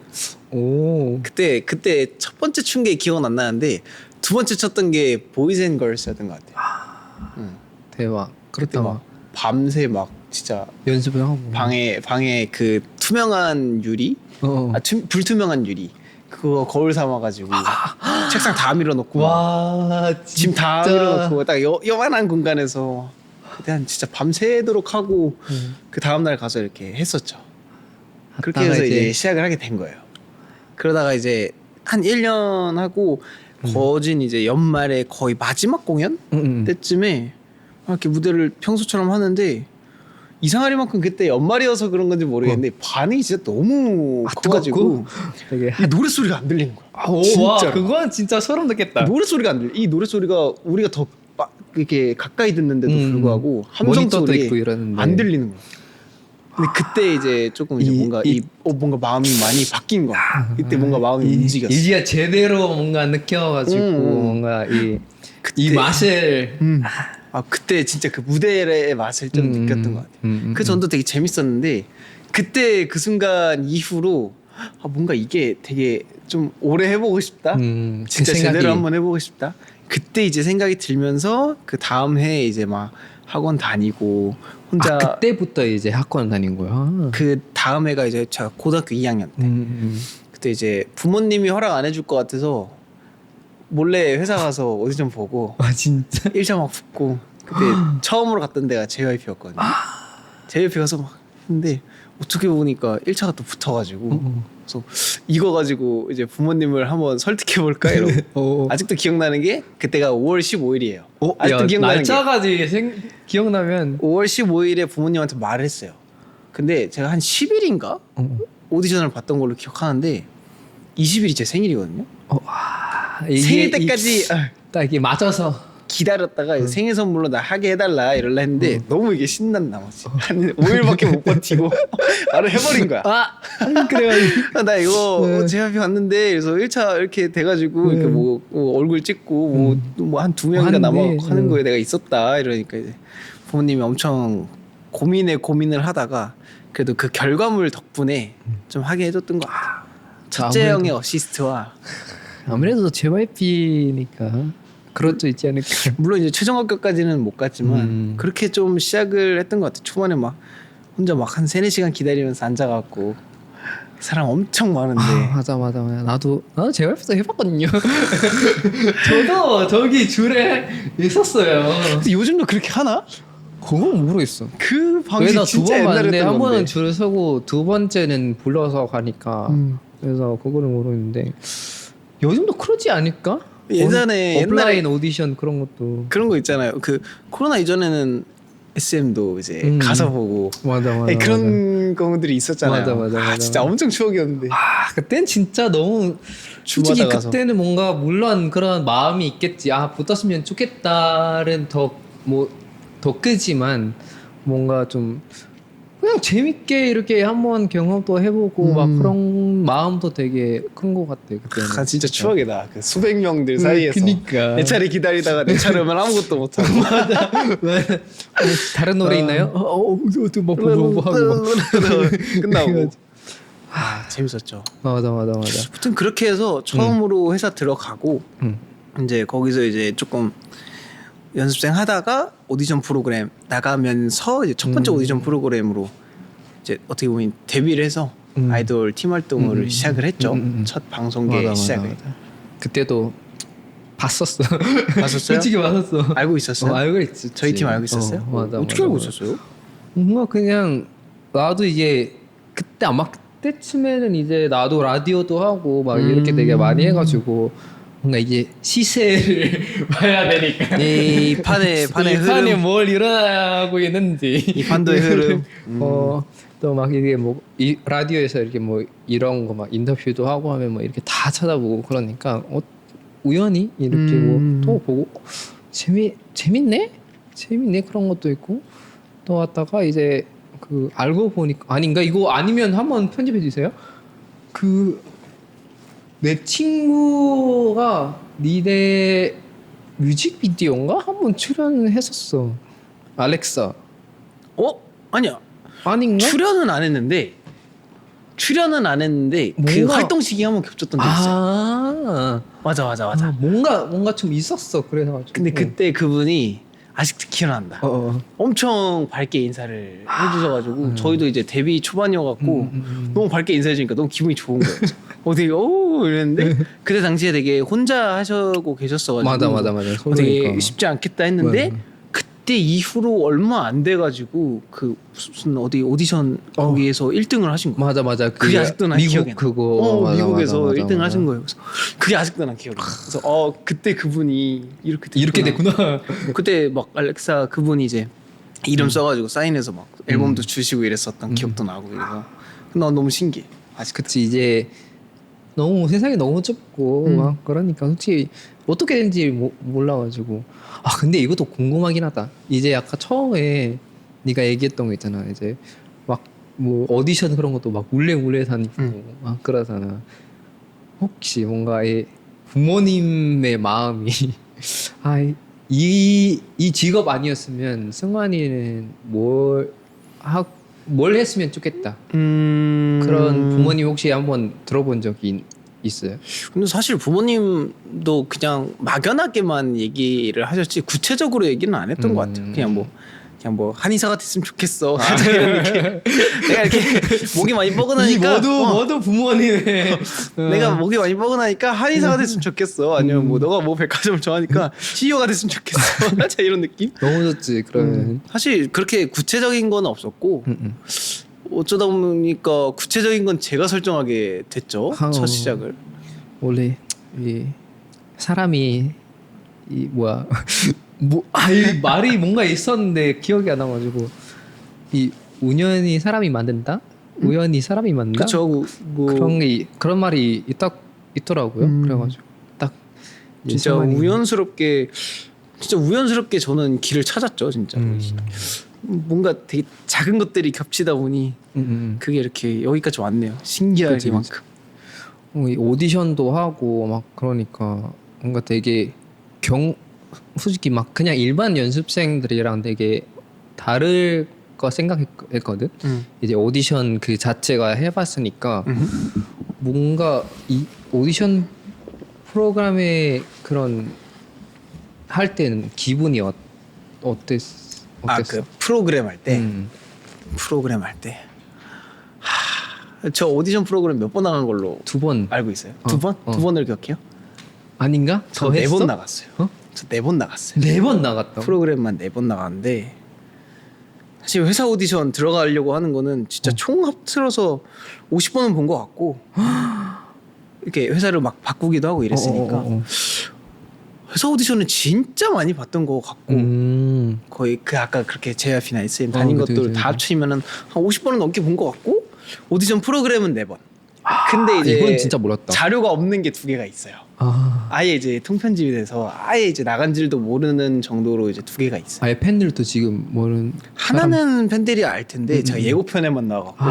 오. 그때 첫 번째 춘 게 기억은 안 나는데 두 번째 쳤던 게 보이즈 앤 걸스였던 것 같아요. 대박. 그때 그렇다 막 밤새 막 진짜 연습을 하고 방에 그 투명한 유리 불투명한 유리 그거 거울 삼아가지고 책상 다 밀어놓고 와 짐 다 밀어놓고 딱 요만한 공간에서 그때 한 진짜 밤새도록 하고 그 다음날 가서 이렇게 했었죠. 그렇게 해서 이제 시작을 하게 된 거예요. 그러다가 이제 한 1년 하고 거진 이제 연말에 거의 마지막 공연 때쯤에 이렇게 무대를 평소처럼 하는데 이상하리만큼 그때 연말이어서 그런 건지 모르겠는데 반응이 진짜 너무 커가지고 되게 이 노래 소리가 안 들리는 거야. 와 그건 진짜 소름 돋겠다. 노래 소리가 안 들려. 이 노래 소리가 우리가 더 이렇게 가까이 듣는데도 불구하고 함성 소리 있고 이러는데 안 들리는 거야. 근데 그때 이제 조금 이제 뭔가 마음이 많이 바뀐 거야. 이때 뭔가 마음이 움직였어. 이제 제대로 뭔가 느껴가지고 뭔가 이 맛을 그때 진짜 그 무대의 맛을 좀 느꼈던 것 같아요. 그 전도 되게 재밌었는데 그때 그 순간 이후로 뭔가 이게 되게 좀 오래 해보고 싶다. 진짜 그 제대로 한번 해보고 싶다. 그때 이제 생각이 들면서 그 다음 해에 이제 막 학원 다니고 혼자 그때부터 이제 학원 다닌 거야. 그 다음 해가 이제 제가 고등학교 2학년 때 그때 이제 부모님이 허락 안 해줄 것 같아서 몰래 회사 가서 오디션 보고 진짜? 1차 막 붙고 그때 처음으로 갔던 데가 JYP였거든요. JYP 가서 막 했는데 어떻게 보니까 1차가 또 붙어가지고 그래서 이거 가지고 이제 부모님을 한번 설득해볼까 이러고 아직도 기억나는 게 그때가 5월 15일이에요. 아직도 기억나는 날짜까지 기억나면 5월 15일에 부모님한테 말을 했어요. 근데 제가 한 10일인가 오디션을 봤던 걸로 기억하는데 20일이 제 생일이거든요. 생일 때까지 딱 이게 맞아서 기다렸다가 생일 선물로 나 하게 해달라 이럴라 했는데 너무 이게 신난 나머지 한 5일밖에 못 버티고 바로 해버린 거야. 그래가지고 나 이거 JYP 왔는데 그래서 1차 이렇게 돼가지고 이렇게 뭐 얼굴 찍고 뭐 한 2명인가 남아 하는 거에 내가 있었다 이러니까 이제 부모님이 엄청 고민을 하다가 그래도 그 결과물 덕분에 좀 하게 해줬던 것 같아. 첫째 형의 어시스트와 아무래도 JYP니까 그럴 수 있지 않을까. 물론 이제 최종 합격까지는 못 갔지만 그렇게 좀 시작을 했던 것 같아. 초반에 막 혼자 막 한 3-4시간 기다리면서 앉아갖고 사람 엄청 많은데 맞아 나도 JYP도 해봤거든요. 저도 저기 줄에 있었어요. 근데 요즘도 그렇게 하나? 그건 모르겠어. 그 방식 진짜 옛날에 봤는데 했던 한 건데. 번은 줄을 서고 두 번째는 불러서 가니까 그래서 그거는 모르는데 요즘도 그러지 않을까? 예전에 오프라인 오디션 그런 것도 그런 거 있잖아요. 그 코로나 이전에는 SM도 이제 가서 보고 맞아 그런 경우들이 있었잖아요. 맞아. 진짜 엄청 추억이었는데. 그땐 진짜 너무 솔직히 그때는 뭔가 물론 그런 마음이 있겠지. 붙었으면 좋겠다는 더 크지만 뭔가 좀 그냥 재밌게 이렇게 한번 경험도 해보고 막 그런 마음도 되게 큰 것 같아 그때는. 진짜 추억이다. 그 수백 명들 사이에서 그니까. 내 차례 기다리다가 내 차례 오면 아무것도 못하고 맞아. 다른 노래 있나요? 뭐 하고 끝나고. 재밌었죠. 맞아. 아무튼 그렇게 해서 처음으로 회사 들어가고 이제 거기서 이제 조금 연습생 하다가 오디션 프로그램 나가면서 이제 첫 번째 오디션 프로그램으로 이제 어떻게 보면 데뷔를 해서 아이돌 팀 활동을 시작을 했죠. 첫 방송계 시작을. 맞아. 그때도 봤었어. 봤었어요? 솔직히 봤었어. 알고 있었어요? 알고 있었지. 저희 팀 알고 있었어요? 어떻게 알고 있었어요? 뭔가 그냥 나도 이제 그때 아마 그때쯤에는 이제 나도 라디오도 하고 막 이렇게 되게 많이 해가지고 뭔가 이제 시세를 봐야 되니까 이 판의 이 흐름, 판에 뭘 일어나고 있는지 이 판도의 흐름. 또 막 이게 뭐 이 라디오에서 이렇게 뭐 이런 거 막 인터뷰도 하고 하면 뭐 이렇게 다 찾아보고 그러니까 우연히 이렇게 뭐 또 보고 재밌네 그런 것도 있고 또 왔다가 이제 그 알고 보니까 아닌가 이거 아니면 한번 편집해 주세요. 그 내 친구가 니네 뮤직비디오인가 한번 출연했었어. 알렉사 아니야. 아닌가? 출연은 안 했는데 그 뭔가- 활동 시기 한번 겹쳤던 적 있어요. 아, 맞아. 뭔가 좀 있었어. 그래가지고. 근데 그때 그분이 아직도 기억난다. 엄청 밝게 인사를 해주셔가지고 저희도 이제 데뷔 초반이어갖고 너무 밝게 인사해주니까 너무 기분이 좋은 거예요. 되게 이랬는데 그때 당시에 되게 혼자 하시고 계셨어가지고 맞아. 되게 그러니까. 쉽지 않겠다 했는데 맞아. 그때 이후로 얼마 안 돼가지고 그 무슨 어디 오디션 거기에서 1등을 하신 거예요. 맞아. 그게 아직도 난 미국 기억에 나. 그거 맞아, 미국에서 맞아, 1등 맞아. 하신 거예요. 그래서 그게 아직도 난 기억이 나. 그래서 그때 그분이 이렇게 됐구나. 그때 막 알렉사 그분이 이제 이름 써가지고 사인해서 막 앨범도 주시고 이랬었던 기억도 나고 그래서 난 너무 신기해. 아직 그치 이제 너무 세상이 너무 좁고 막 그러니까 솔직히 어떻게 되는지 몰라가지고 근데 이것도 궁금하긴 하다. 이제 아까 처음에 네가 얘기했던 거 있잖아. 이제 막 뭐 오디션 그런 것도 막 몰래 다니고 막 그러잖아. 혹시 뭔가 이 부모님의 마음이 이 직업 아니었으면 승환이는 뭘 했으면 좋겠다. 그런 부모님 혹시 한번 들어본 적이 있어요? 근데 사실 부모님도 그냥 막연하게만 얘기를 하셨지 구체적으로 얘기는 안 했던 것 같아요. 그냥 뭐 한의사가 됐으면 좋겠어. 살짝 이런 느낌. 내가 이렇게 목이 많이 뻐근하니까 모두 부모님의 내가 목이 많이 뻐근하니까 한의사가 됐으면 좋겠어. 아니면 뭐 너가 뭐 백화점을 좋아하니까 CEO가 됐으면 좋겠어. 살짝 이런 느낌. 너무 좋지. 그러면 사실 그렇게 구체적인 건 없었고 어쩌다 보니까 구체적인 건 제가 설정하게 됐죠. 첫 시작을. 원래 이 사람이 이 뭐야 이 말이 뭔가 있었는데 기억이 안 나가지고 이 우연히 사람이 만든다, 우연히 사람이 만든다. 그렇죠. 뭐 그런 말이 있더라고요. 그래가지고 딱 진짜 우연스럽게 저는 길을 찾았죠. 진짜 뭔가 되게 작은 것들이 겹치다 보니 그게 이렇게 여기까지 왔네요. 신기하게만큼. 이 오디션도 하고 막 그러니까 뭔가 되게 솔직히 막 그냥 일반 연습생들이랑 되게 다를 거 생각했거든. 이제 오디션 그 자체가 해봤으니까 뭔가 이 오디션 프로그램의 그런 할 때는 기분이 어땠어? 그 프로그램 할 때. 프로그램 할 때. 저 오디션 프로그램 몇 번 나간 걸로 2번 알고 있어요. 2번? 2번을 기억해요? 아닌가? 저 4번 나갔어요. 저 4번 나갔어요. 4번 나갔다. 프로그램만 4번 나갔는데 사실 회사 오디션 들어가려고 하는 거는 진짜 총 합쳐서 50번은 본 것 같고 이렇게 회사를 막 바꾸기도 하고 이랬으니까 회사 오디션은 진짜 많이 봤던 것 같고 거의 그 아까 그렇게 JYP나 SM 다닌 것들 다 합치면은 한 50번은 넘게 본 것 같고 오디션 프로그램은 4번. 근데 이제 이건 진짜 몰랐다. 자료가 없는 게 2개가 있어요. 아예 이제 통편집이 돼서 아예 이제 나간 줄도 모르는 정도로 이제 2개가 있어요. 아예 팬들도 지금 모르는 하나는 팬들이 알 텐데 제가 예고편에만 나와갖고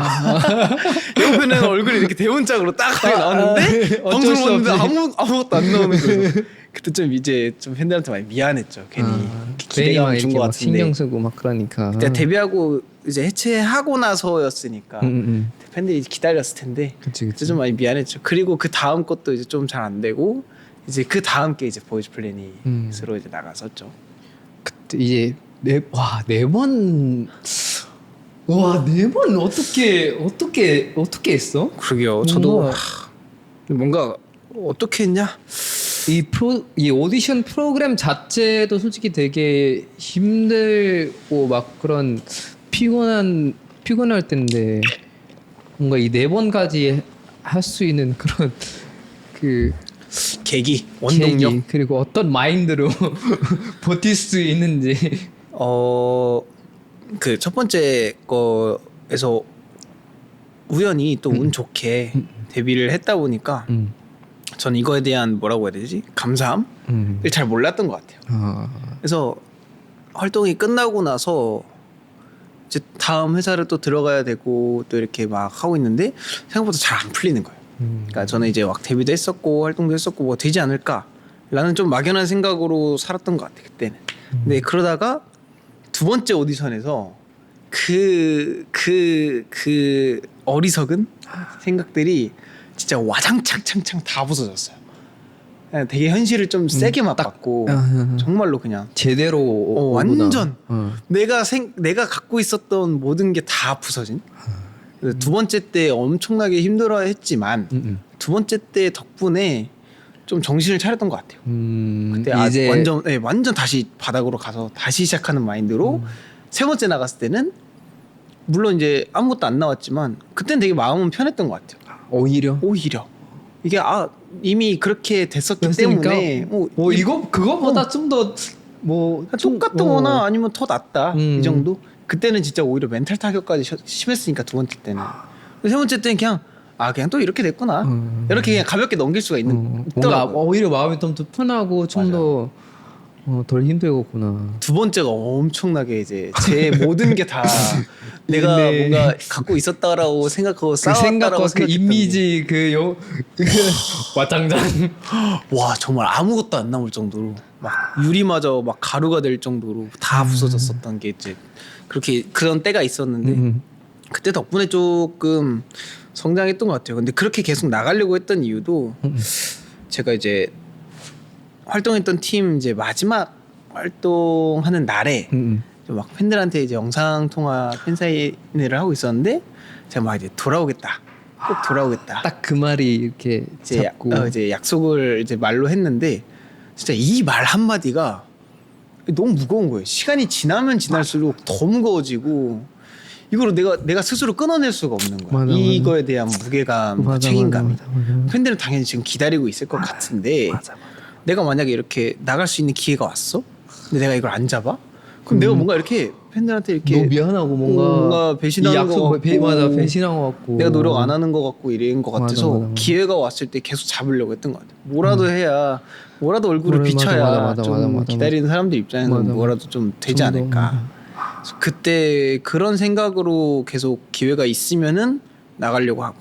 예고편에는 얼굴이 이렇게 대문짝으로 딱 나왔는데 방송을 봤는데 아무것도 안 나오는 거예요. 그때 좀 이제 좀 팬들한테 많이 미안했죠. 괜히 기대감 준 것 같은데 신경 쓰고 막 그러니까. 그때 데뷔하고 이제 해체하고 나서였으니까 팬들이 기다렸을 텐데 그치. 좀 많이 미안했죠. 그리고 그 다음 것도 이제 좀 잘 안 되고 이제 그 다음 게 이제 보이즈 플래닛으로 이제 나갔었죠. 그때 이제 4번 와 4번 어떻게 했어? 그러게요. 저도 뭔가 어떻게 했냐? 이 오디션 프로그램 자체도 솔직히 되게 힘들고 막 그런 피곤할 텐데 뭔가 이 4번까지 할 수 있는 그런 그 계기, 원동력. 계기, 그리고 어떤 마인드로 버틸 수 있는지. 그 첫 번째 거에서 우연히 또 운 좋게 데뷔를 했다 보니까 전 이거에 대한 뭐라고 해야 되지? 감사함을 잘 몰랐던 것 같아요. 그래서 활동이 끝나고 나서 이제 다음 회사를 또 들어가야 되고 또 이렇게 막 하고 있는데 생각보다 잘 안 풀리는 거예요. 그러니까 저는 이제 막 데뷔도 했었고 활동도 했었고 뭐 되지 않을까라는 좀 막연한 생각으로 살았던 것 같아요 그때는. 근데 그러다가 두 번째 오디션에서 그 어리석은 생각들이 진짜 와장창창창 다 부서졌어요. 그냥 되게 현실을 좀 세게 맞받고 정말로 그냥 제대로 완전 내가 갖고 있었던 모든 게 다 부서진. 그래서 두 번째 때 엄청나게 힘들어했지만 두 번째 때 덕분에 좀 정신을 차렸던 것 같아요. 그때 이제 완전 다시 바닥으로 가서 다시 시작하는 마인드로 세 번째 나갔을 때는 물론 이제 아무것도 안 나왔지만 그때는 되게 마음은 편했던 것 같아요. 오히려 이게 이미 그렇게 됐었기 때문에 이거 그거보다 좀 더 뭐 똑같거나 아니면 더 낫다 이 정도. 그때는 진짜 오히려 멘탈 타격까지 심했으니까 두 번째 때는. 세 번째 때는 그냥 또 이렇게 됐구나 이렇게 그냥 가볍게 넘길 수가 있는. 뭔가 오히려 마음이 좀 더 편하고 좀 더 덜 힘들겠구나. 두 번째가 엄청나게 이제 제 모든 게 다 내가 뭔가 갖고 있었다라고 생각하고 싸웠다라고 그 이미지 와장장 와 정말 아무것도 안 남을 정도로 막 유리마저 막 가루가 될 정도로 다 부서졌었던 게 이제 그렇게 그런 때가 있었는데 그때 덕분에 조금 성장했던 것 같아요. 근데 그렇게 계속 나가려고 했던 이유도 제가 이제 활동했던 팀 이제 마지막 활동하는 날에 막 팬들한테 이제 영상 통화 팬사인회를 하고 있었는데 제가 막 이제 돌아오겠다, 꼭 돌아오겠다. 딱 그 말이 이렇게 잡고 이제 약속을 이제 말로 했는데 진짜 이 말 한마디가 너무 무거운 거예요. 시간이 지나면 지날수록 더 무거워지고 이거를 내가 스스로 끊어낼 수가 없는 거야. 이거에 대한 무게감, 책임감이. 팬들은 당연히 지금 기다리고 있을 것 같은데 내가 만약에 이렇게 나갈 수 있는 기회가 왔어? 근데 내가 이걸 안 잡아? 그럼 내가 뭔가 이렇게 팬들한테 이렇게 너무 미안하고 뭔가 배신하는 거 같고 배신한 거 같고 내가 노력 안 하는 거 같고 이런 거 같아서 맞아. 기회가 왔을 때 계속 잡으려고 했던 것 같아. 뭐라도 해야 뭐라도 얼굴을 비춰야 좀 기다리는 사람들 입장에서는 뭐라도 좀 되지 않을까. 그때 그런 생각으로 계속 기회가 있으면은 나가려고 하고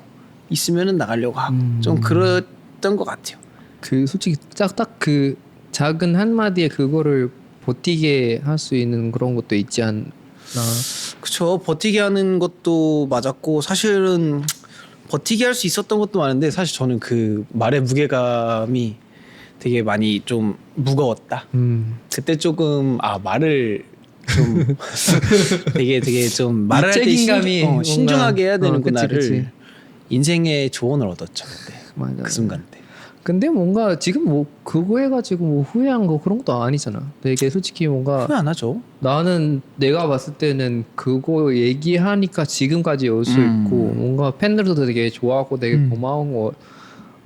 있으면은 나가려고 하고 좀 그랬던 것 같아요. 그 솔직히 딱 그 작은 한마디에 그거를 버티게 할 수 있는 그런 것도 있지 않나. 그쵸. 버티게 하는 것도 맞았고 사실은 버티게 할 수 있었던 것도 많은데 사실 저는 그 말의 무게감이 되게 많이 좀 무거웠다. 그때 조금 말을 좀 되게 좀 말할 때 신중하게 해야 되는구나를 그치. 인생의 조언을 얻었죠. 그때. 맞아. 그 순간 때. 근데 뭔가 지금 뭐 그거 해가지고 뭐 후회한 거 그런 것도 아니잖아. 되게 솔직히 뭔가 후회 안 하죠. 나는 내가 봤을 때는 그거 얘기하니까 지금까지 올 수 있고 뭔가 팬들도 되게 좋아하고 되게 고마운 거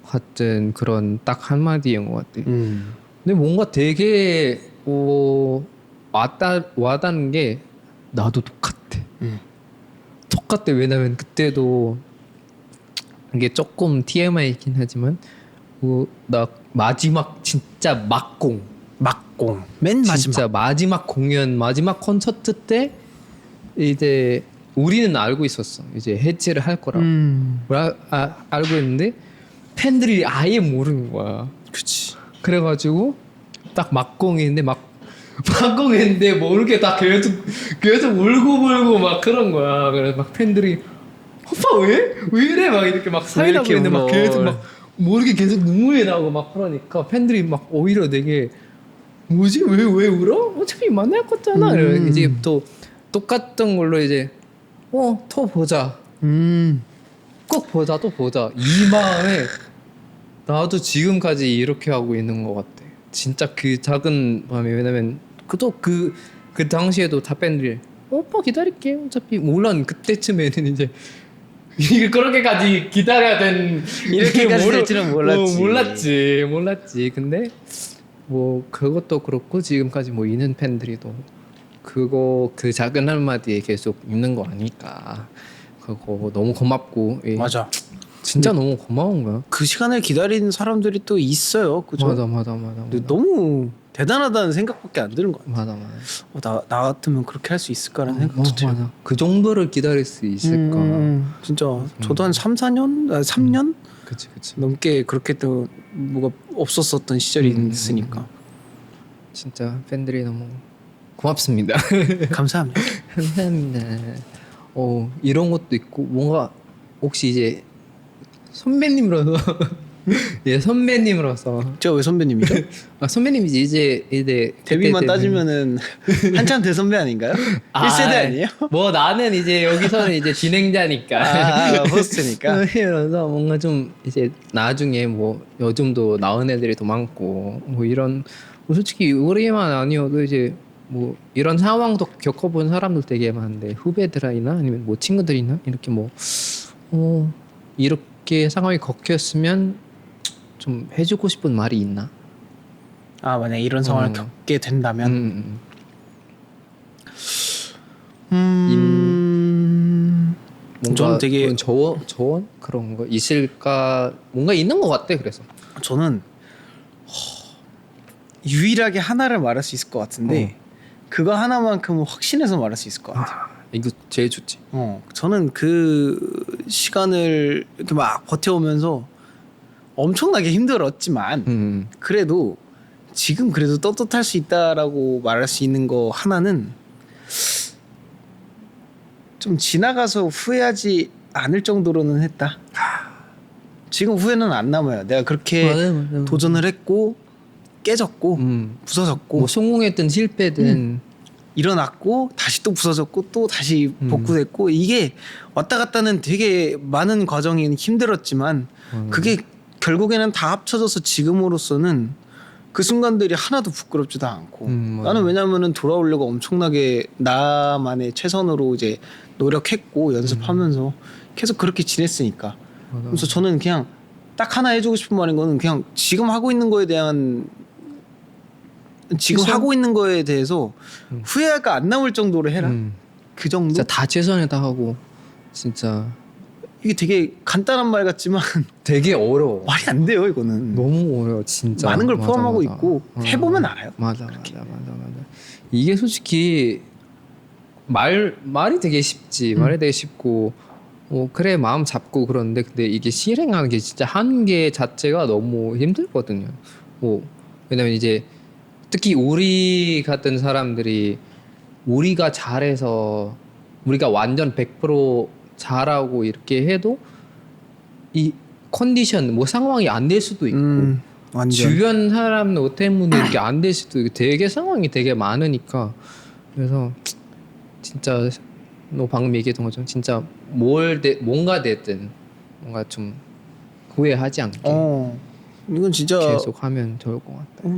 같은 그런 딱 한마디인 것 같아. 근데 뭔가 되게 와닿는 게 나도 똑같아. 똑같아. 왜냐면 그때도 이게 조금 TMI이긴 하지만 나 마지막 진짜 막공 맨 마지막 진짜 마지막 공연 마지막 콘서트 때 이제 우리는 알고 있었어. 이제 해체를 할 거라고 알고 있는데 팬들이 아예 모르는 거야. 그치. 그래가지고 딱 막공인데 막공했는데 모르게 다 계속 울고 막 그런 거야. 그래서 막 팬들이 오빠 왜 이래 막 이렇게 막 사인하고 있는데 막 계속 막 모르게 계속 눈물이 나고 막 그러니까 팬들이 막 오히려 되게 뭐지 왜 울어? 어차피 만날 거잖아. 이제 또 똑같은 걸로 이제 또 보자. 꼭 보자 또 보자. 이 마음에 나도 지금까지 이렇게 하고 있는 것 같아. 진짜 그 작은 마음이. 왜냐면 그 당시에도 다 팬들이 오빠 기다릴게. 어차피 물론 그때쯤에는 이제 이게 그렇게까지 기다려야 된 이렇게까지 될 줄은 몰랐지. 근데 뭐 그것도 그렇고 지금까지 뭐 있는 팬들이 또 그거 그 작은 한마디에 계속 있는 거 아니까 그거 너무 고맙고 맞아. 진짜 너무 고마운 거야. 그 시간을 기다리는 사람들이 또 있어요. 그죠? 맞아. 근데 너무 대단하다는 생각밖에 안 드는 거야. 맞아. 나 같으면 그렇게 할 수 있을까라는 생각도 들어요. 맞아. 그 정도를 기다릴 수 있을까? 진짜 저도 한 3-4년? 3년? 그치. 넘게 그렇게 또 뭐가 없었었던 시절이 있으니까. 진짜 팬들이 너무 고맙습니다. 감사합니다. 감사합니다. 이런 것도 있고 뭔가 혹시 이제 선배님으로서 선배님으로서 제가 왜 선배님이죠? 선배님이지 이제 데뷔만 따지면은 한참 대선배 아닌가요? 1세대 아니에요? 뭐 나는 이제 여기서는 이제 진행자니까 호스트니까. 그래서 뭔가 좀 이제 나중에 뭐 요즘도 나온 애들이 더 많고 뭐 이런 뭐 솔직히 우리만 아니어도 이제 뭐 이런 상황도 겪어본 사람들 되게 많은데 후배들이나 아니면 뭐 친구들이나 이렇게 뭐 이렇게 상황이 겪였으면 좀 해주고 싶은 말이 있나? 만약 이런 상황을 겪게 된다면 뭔가 되게 조언 그런 거 있을까? 뭔가 있는 것 같아. 그래서 저는 유일하게 하나를 말할 수 있을 것 같은데 그거 하나만큼은 확신해서 말할 수 있을 것 같아요. 이거 제일 좋지. 저는 그 시간을 이렇게 막 버텨오면서 엄청나게 힘들었지만 그래도 지금 그래도 떳떳할 수 있다라고 말할 수 있는 거 하나는 좀 지나가서 후회하지 않을 정도로는 했다. 지금 후회는 안 남아요. 내가 그렇게 맞아. 도전을 했고 깨졌고 부서졌고 뭐 성공했든 실패든 일어났고 다시 또 부서졌고 또 다시 복구됐고 이게 왔다 갔다는 되게 많은 과정이 힘들었지만 그게 결국에는 다 합쳐져서 지금으로서는 그 순간들이 하나도 부끄럽지도 않고 나는 왜냐면은 돌아오려고 엄청나게 나만의 최선으로 이제 노력했고 연습하면서 계속 그렇게 지냈으니까 그래서 저는 그냥 딱 하나 해주고 싶은 말인 거는 그냥 지금 하고 있는 거에 대한 하고 있는 거에 대해서 후회가 안 남을 정도로 해라. 그 정도? 진짜 다 최선을 다하고 진짜 이게 되게 간단한 말 같지만 되게 어려워. 말이 안 돼요 이거는. 너무 어려워 진짜. 많은 걸 포함하고 있고 해보면 알아요. 맞아. 이게 솔직히 말이 되게 쉽지. 말이 되게 쉽고 그래 마음 잡고 그런데 근데 이게 실행하는 게 진짜 하는 게 자체가 너무 힘들거든요. 왜냐면 이제 특히 우리 같은 사람들이 우리가 잘해서 우리가 완전 100% 잘하고 이렇게 해도 이 컨디션 뭐 상황이 안 될 수도 있고 완전. 주변 사람 때문에 이렇게 안 될 수도 있고 되게 상황이 되게 많으니까 그래서 진짜 너 방금 얘기했던 것처럼 진짜 뭔가 됐든 뭔가 좀 후회하지 않게 이건 진짜 계속 하면 좋을 것 같다.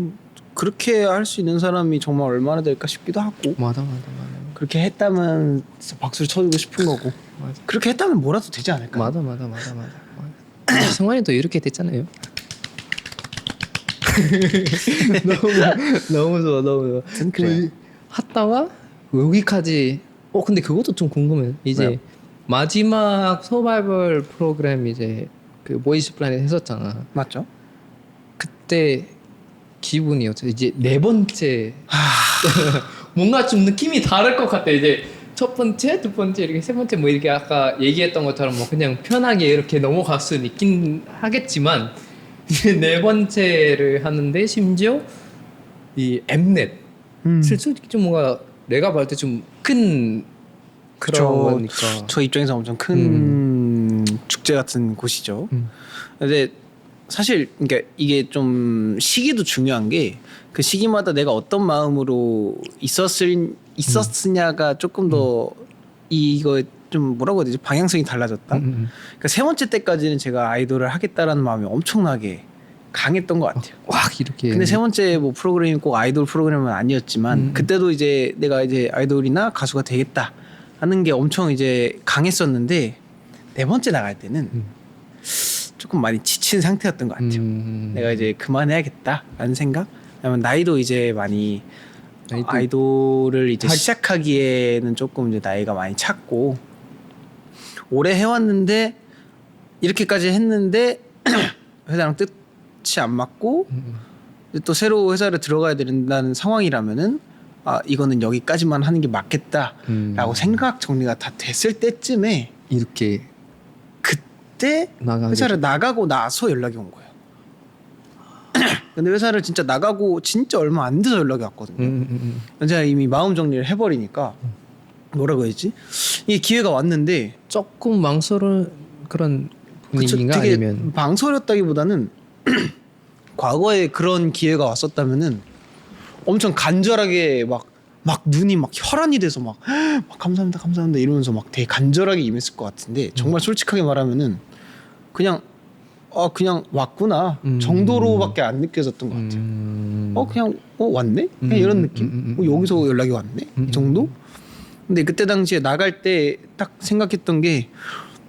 그렇게 할 수 있는 사람이 정말 얼마나 될까 싶기도 하고. 맞아. 그렇게 했다면 박수를 쳐주고 싶은 거고. 맞아. 그렇게 했다면 뭐라도 되지 않을까? 맞아. 승환이도 이렇게 됐잖아요. 너무 좋아. 그래. 하다가 여기까지. 근데 그것도 좀 궁금해. 이제 왜요? 마지막 서바이벌 프로그램 이제 그 보이스 플래닛 했었잖아. 맞죠? 그때 기분이었죠. 이제 네 번째 뭔가 좀 느낌이 다를 것 같아. 이제 첫 번째, 두 번째 이렇게 세 번째 뭐 이렇게 아까 얘기했던 것처럼 뭐 그냥 편하게 이렇게 넘어갈 수는 있긴 하겠지만 이제 네 번째를 하는데 심지어 이 엠넷 솔직히 좀 뭔가 내가 봤을 때 좀 큰 그런 거니까 저 입장에서 엄청 큰 축제 같은 곳이죠. 근데 사실 그러니까 이게 좀 시기도 중요한 게 그 시기마다 내가 어떤 마음으로 있었으냐가 조금 더 이거 좀 뭐라고 해야 되지 방향성이 달라졌다. 그러니까 세 번째 때까지는 제가 아이돌을 하겠다라는 마음이 엄청나게 강했던 것 같아요. 확 이렇게. 근데 세 번째 뭐 프로그램이 꼭 아이돌 프로그램은 아니었지만 그때도 이제 내가 이제 아이돌이나 가수가 되겠다 하는 게 엄청 이제 강했었는데 네 번째 나갈 때는 조금 많이 지친 상태였던 것 같아요. 내가 이제 그만해야겠다라는 생각. 왜냐면 나이도 이제 많이 아이돌을 이제 시작하기에는 조금 이제 나이가 많이 찼고 오래 해왔는데 이렇게까지 했는데 회사랑 뜻이 안 맞고 또 새로 회사를 들어가야 된다는 상황이라면은 아 이거는 여기까지만 하는 게 맞겠다라고 생각 정리가 다 됐을 때쯤에 이렇게 그때 회사를 나가고 나서 연락이 온 거예요. 근데 회사를 진짜 나가고 진짜 얼마 안 돼서 연락이 왔거든요. 제가 이미 마음 정리를 해버리니까 뭐라고 해야지? 이게 기회가 왔는데 조금 망설은 그런 분위기인가 되게 아니면 망설였다기보다는 과거에 그런 기회가 왔었다면은 엄청 간절하게 막 눈이 막 혈안이 돼서 막 감사합니다 감사합니다 이러면서 막 되게 간절하게 임했을 것 같은데 정말 솔직하게 말하면은 그냥 왔구나 정도로밖에 안 느껴졌던 것 같아요. 그냥 왔네? 그냥 이런 느낌? 여기서 연락이 왔네? 이 정도? 근데 그때 당시에 나갈 때 딱 생각했던 게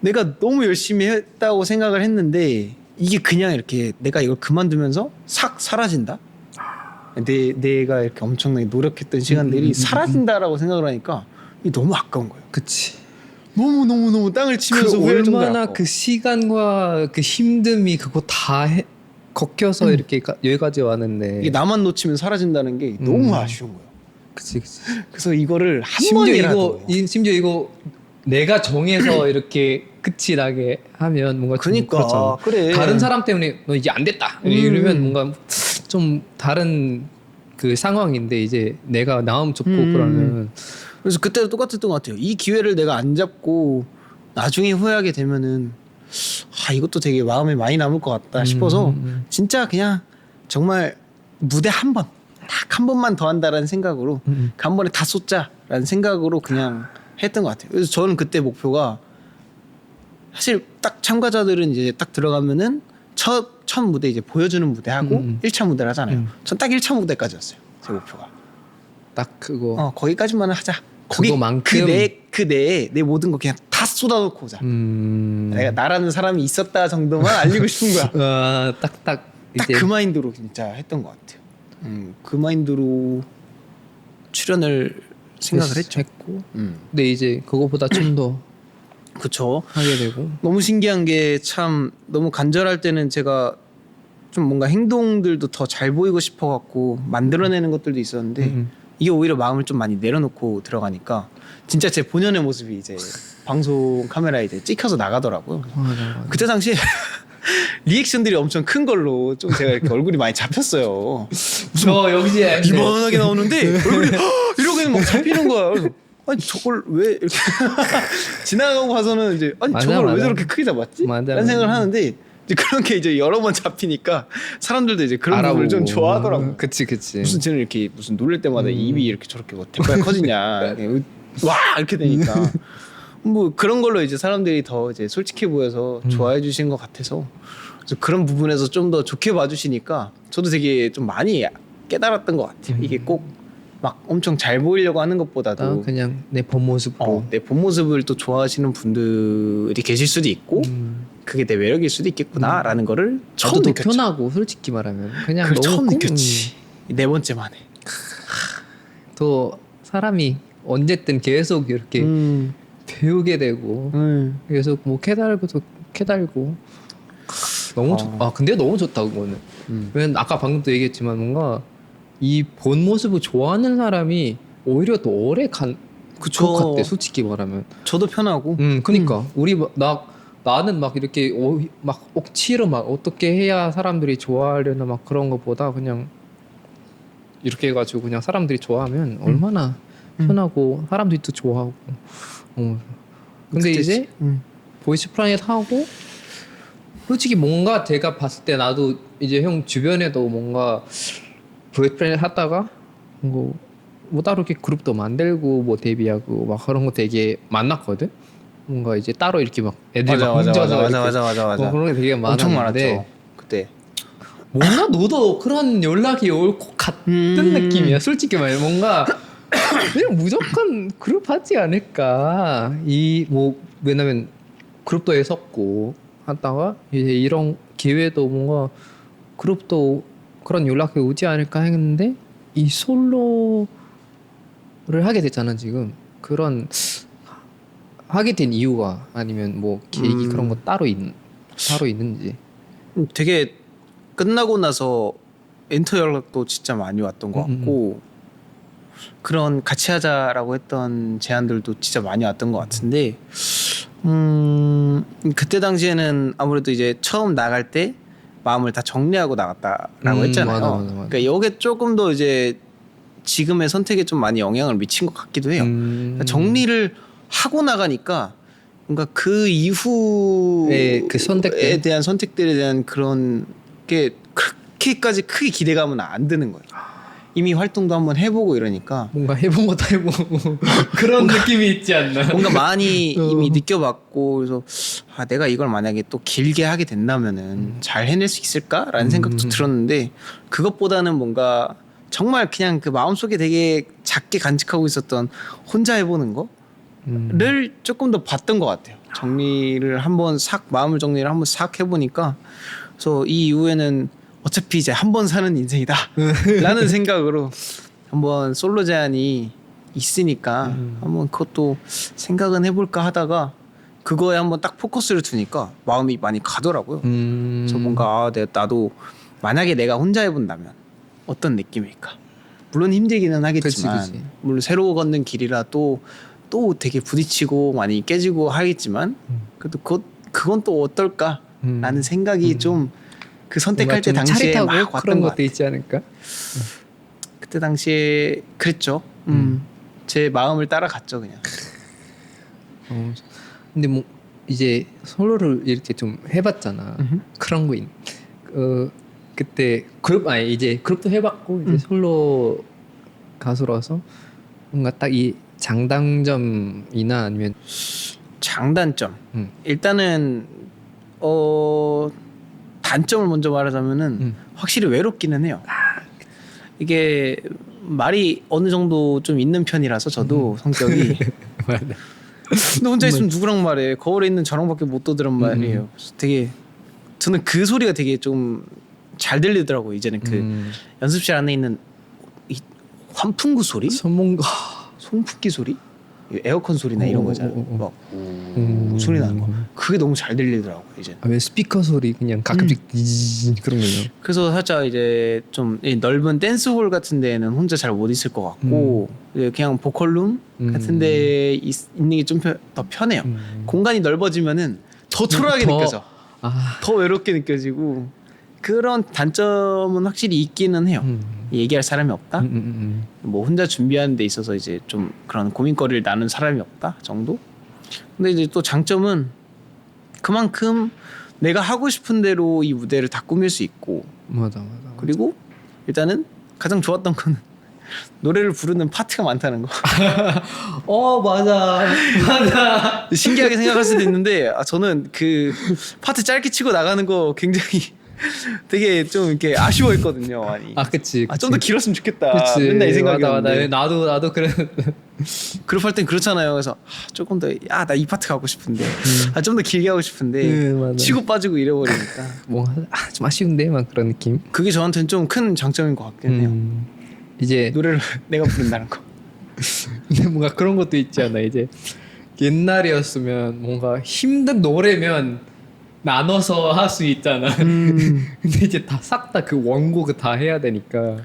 내가 너무 열심히 했다고 생각을 했는데 이게 그냥 이렇게 내가 이걸 그만두면서 싹 사라진다? 내가 이렇게 엄청나게 노력했던 시간들이 사라진다라고 생각을 하니까 이게 너무 아까운 거예요. 그치. 너무 땅을 치면서 후회할 정도로 얼마나 아까워. 그 시간과 그 힘듦이 그거 다 걷겨서 이렇게 여기까지 왔는데 이게 나만 놓치면 사라진다는 게 너무 아쉬운 거예요. 그치. 그래서 이거를 한 번이라도 심지어 이거 내가 정해서 이렇게 끝이 나게 하면 뭔가 좀 그러니까 그렇잖아. 그래. 다른 사람 때문에 너 이제 안 됐다 이러면 뭔가 좀 다른 그 상황인데 이제 내가 마음 접고 그러면 그래서 그때도 똑같았던 것 같아요. 이 기회를 내가 안 잡고 나중에 후회하게 되면은 이것도 되게 마음에 많이 남을 것 같다 싶어서 진짜 그냥 정말 무대 한 번 딱 한 번만 더 한다라는 생각으로 한 번에 다 쏟자라는 생각으로 그냥 했던 것 같아요. 그래서 저는 그때 목표가 사실 딱 참가자들은 이제 딱 들어가면은 첫 무대 이제 보여주는 무대 하고 1차 무대를 하잖아요. 전 딱 1차 무대까지였어요. 제 목표가. 딱 그거 거기까지만 하자. 거기 그거만큼 그 내에 내 모든 거 그냥 다 쏟아놓고 오자. 내가 나라는 사람이 있었다 정도만 알리고 싶은 거야. 딱 딱 그 마인드로 진짜 했던 것 같아요. 그 마인드로 출연을 생각을 했고. 근데 이제 그거보다 좀 더 그쵸. 하게 되고 너무 신기한 게 참 너무 간절할 때는 제가 좀 뭔가 행동들도 더 잘 보이고 싶어 갖고 만들어내는 것들도 있었는데 이게 오히려 마음을 좀 많이 내려놓고 들어가니까 진짜 제 본연의 모습이 이제 방송 카메라에 이제 찍혀서 나가더라고요. 맞아. 그때 당시에 리액션들이 엄청 큰 걸로 좀 제가 이렇게 얼굴이 많이 잡혔어요. 저 여기지 이만하게 나오는데 얼굴이 이러고는 막 잡히는 거야. 그래서 아니 저걸 왜 이렇게 지나가고 봐서는 이제 아니 저걸 왜 저렇게 크게 잡았지? 라는 생각을 하는데 이제 그런 게 이제 여러 번 잡히니까 사람들도 이제 그런 부분을 좀 좋아하더라고. 그치. 무슨 쟤는 이렇게 무슨 놀랄 때마다 입이 이렇게 저렇게 뭐 대빨 커지냐. 와 이렇게 되니까 뭐 그런 걸로 이제 사람들이 더 이제 솔직해 보여서 좋아해 주신 것 같아서 그래서 그런 부분에서 좀 더 좋게 봐주시니까 저도 되게 좀 많이 깨달았던 것 같아요. 이게 꼭 막 엄청 잘 보이려고 하는 것보다도 그냥 내 본 모습으로 내 본 모습을 또 좋아하시는 분들이 계실 수도 있고 그게 내 매력일 수도 있겠구나라는 거를 처음 나도 느꼈죠. 편하고 솔직히 말하면 그냥 그걸 너무 처음 느꼈지. 네 번째 만에. 또 사람이 언제든 계속 이렇게 배우게 되고 계속 뭐 깨달고 너무 근데 너무 좋다 그거는. 왜냐면 아까 방금도 얘기했지만 뭔가 이 본 모습을 좋아하는 사람이 오히려 더 오래 간 그쵸. 것 같대 솔직히 말하면. 저도 편하고. 그러니까 나는 막 이렇게 막 억지로 막 어떻게 해야 사람들이 좋아하려나 막 그런 것보다 그냥 이렇게 해가지고 그냥 사람들이 좋아하면 얼마나 편하고 사람들이 또 좋아하고. 근데 이제 보이스 플라넷 하고 솔직히 뭔가 제가 봤을 때 나도 이제 형 주변에도 뭔가 보이스 플라넷 하다가 뭐 따로 이렇게 그룹도 만들고 뭐 데뷔하고 막 그런 거 되게 많았거든. 뭔가 이제 따로 이렇게 막 애들 막 혼자서 맞아. 뭐 그런 게 되게 엄청 많았는데 많았죠. 그때. 뭔가 너도 그런 연락이 올 것 같은 느낌이야. 솔직히 말해 뭔가 그냥 무조건 그룹 하지 않을까. 이 뭐 왜냐면 그룹도 했었고 하다가 이제 이런 기회도 뭔가 그룹도 그런 연락이 오지 않을까 했는데 이 솔로를 하게 됐잖아 지금. 그런 하게 된 이유가 아니면 뭐 계획이 그런 거 따로 있는지. 되게 끝나고 나서 엔터 연락도 진짜 많이 왔던 것 같고 그런 같이 하자라고 했던 제안들도 진짜 많이 왔던 것 같은데 그때 당시에는 아무래도 이제 처음 나갈 때 마음을 다 정리하고 나갔다라고 했잖아요. 맞아. 그러니까 이게 조금 더 이제 지금의 선택에 좀 많이 영향을 미친 것 같기도 해요. 그러니까 정리를 하고 나가니까 뭔가 그 이후에 그 선택에 대한 선택들에 대한 그런 게 그렇게까지 크게 기대감은 안 드는 거예요. 이미 활동도 한번 해보고 이러니까 뭔가 해본 것도 해보고 그런 느낌이 있지 않나? 뭔가 많이 이미 느껴봤고 그래서 내가 이걸 만약에 또 길게 하게 된다면은 잘 해낼 수 있을까라는 생각도 들었는데 그것보다는 뭔가 정말 그냥 그 마음속에 되게 작게 간직하고 있었던 혼자 해보는 거를 조금 더 봤던 것 같아요. 정리를 한번 마음을 정리를 한번 싹 해보니까 그래서 이 이후에는 어차피 이제 한 번 사는 인생이다 라는 생각으로 한번 솔로 제안이 있으니까 한번 그것도 생각은 해볼까 하다가 그거에 한번 딱 포커스를 두니까 마음이 많이 가더라고요. 그래서 뭔가 나도 만약에 내가 혼자 해본다면 어떤 느낌일까. 물론 힘들기는 하겠지만 그치. 물론 새로 걷는 길이라 또 되게 부딪히고 많이 깨지고 하겠지만 그래도 그건 또 어떨까라는 생각이 좀 그 선택할 때 당시에 막 왔던 그런 것 것도 같아요. 있지 않을까? 그때 당시에 그랬죠. 제 마음을 따라갔죠 그냥. 근데 뭐 이제 솔로를 이렇게 좀 해봤잖아. 그런 거 그때 이제 그룹도 해봤고 이제 솔로 가수라서 뭔가 딱 이 장단점이나 아니면 장단점. 일단은 단점을 먼저 말하자면은 확실히 외롭기는 해요. 이게 말이 어느 정도 좀 있는 편이라서 저도 성격이 근데 혼자 있으면 누구랑 말해. 거울에 있는 저랑밖에 못 떠들란 말이에요. 그래서 되게 저는 그 소리가 되게 좀 잘 들리더라고요. 이제는 그 연습실 안에 있는 이 환풍구 소리? 송풍기 소리? 에어컨 소리나 이런 거잖아요. 막 소리 나는 거. 그게 너무 잘 들리더라고요. 이제. 왜 스피커 소리 그냥 가끔씩 그런 거요. 그래서 살짝 이제 좀 넓은 댄스홀 같은 데에는 혼자 잘 못 있을 것 같고 이제 그냥 보컬룸 같은 데 있는 게 좀 더 편해요. 공간이 넓어지면은 더 초라하게 느껴져. 더 외롭게 느껴지고 그런 단점은 확실히 있기는 해요. 얘기할 사람이 없다. 뭐 혼자 준비하는 데 있어서 이제 좀 그런 고민거리를 나눈 사람이 없다 정도. 근데 이제 또 장점은 그만큼 내가 하고 싶은 대로 이 무대를 다 꾸밀 수 있고. 맞아. 그리고 일단은 가장 좋았던 건 노래를 부르는 파트가 많다는 거. 맞아. 신기하게 생각할 수도 있는데 저는 그 파트 짧게 치고 나가는 거 굉장히 되게 좀 이렇게 아쉬워했거든요. 많이. 그치. 좀 더 길었으면 좋겠다. 그치. 맨날 이 생각이었는데. 나도 그래. 그룹 할 땐 그렇잖아요. 그래서 조금 더 나 이 파트 가고 싶은데 좀 더 길게 하고 싶은데 맞아. 치고 빠지고 잃어버리니까 뭔가 좀 아쉬운데 막 그런 느낌. 그게 저한테는 좀 큰 장점인 것 같긴 해요. 이제 노래를 내가 부른다는 거. 근데 뭔가 그런 것도 있지 않아. 이제 옛날이었으면 뭔가 힘든 노래면 나눠서 할 수 있잖아. 근데 이제 싹 다 그 원곡을 다 해야 되니까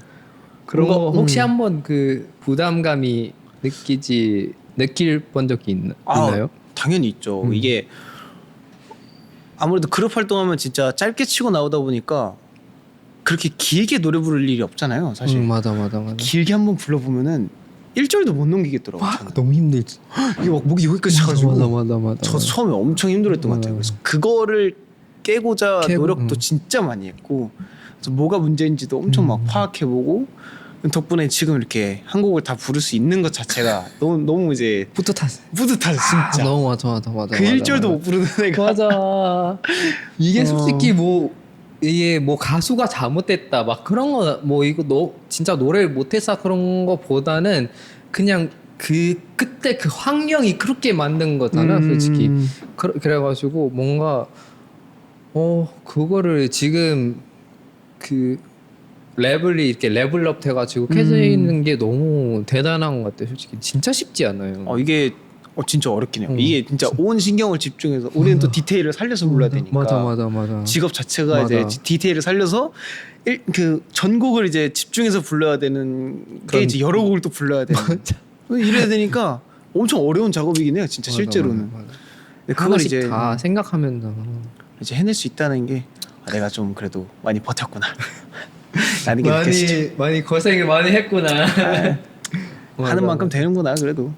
그런 거 혹시 한번 그 부담감이 느낄 본 적이 있나요? 당연히 있죠. 이게 아무래도 그룹 활동하면 진짜 짧게 치고 나오다 보니까 그렇게 길게 노래 부를 일이 없잖아요. 사실. 맞아. 길게 한번 불러보면은 1절도 못 넘기겠더라고요. 너무 힘들지. 이게 막 목이 여기까지 차가지고. 맞아. 저 처음에 엄청 힘들었던 것 같아요. 그래서 그거를 깨고자 노력도 진짜 많이 했고, 그래서 뭐가 문제인지도 엄청 막 파악해보고, 덕분에 지금 이렇게 한 곡을 다 부를 수 있는 것 자체가 너무 이제 뿌듯하지 진짜. 너무 맞아. 그 1절도 못 부르는 애가. 맞아. 이게 솔직히 이게 가수가 잘못됐다 막 그런 거 이거 너 진짜 노래를 못해서 그런 거보다는 그냥 그때 그 환경이 그렇게 만든 거잖아 솔직히. 그래가지고 뭔가 그거를 지금 그 레벨이 이렇게 레벨업 돼가지고 캐지는 게 너무 대단한 것 같아 솔직히. 진짜 쉽지 않아요. 이게 진짜 어렵긴 해요. 이게 진짜 온 신경을 집중해서 우리는 또 디테일을 살려서 불러야 되니까. 맞아. 직업 자체가 맞아. 이제 디테일을 살려서 그 전곡을 이제 집중해서 불러야 되는 게 이제 여러 곡을 또 불러야 되는. 이래야 되니까 엄청 어려운 작업이긴 해요. 진짜 실제로는. 맞아. 근데 그걸 하나씩 이제 다 생각하면서 이제 해낼 수 있다는 게 내가 좀 그래도 많이 버텼구나. 라는 게 느껴지죠. 많이 고생을 많이 했구나. 하는 만큼 되는구나 그래도.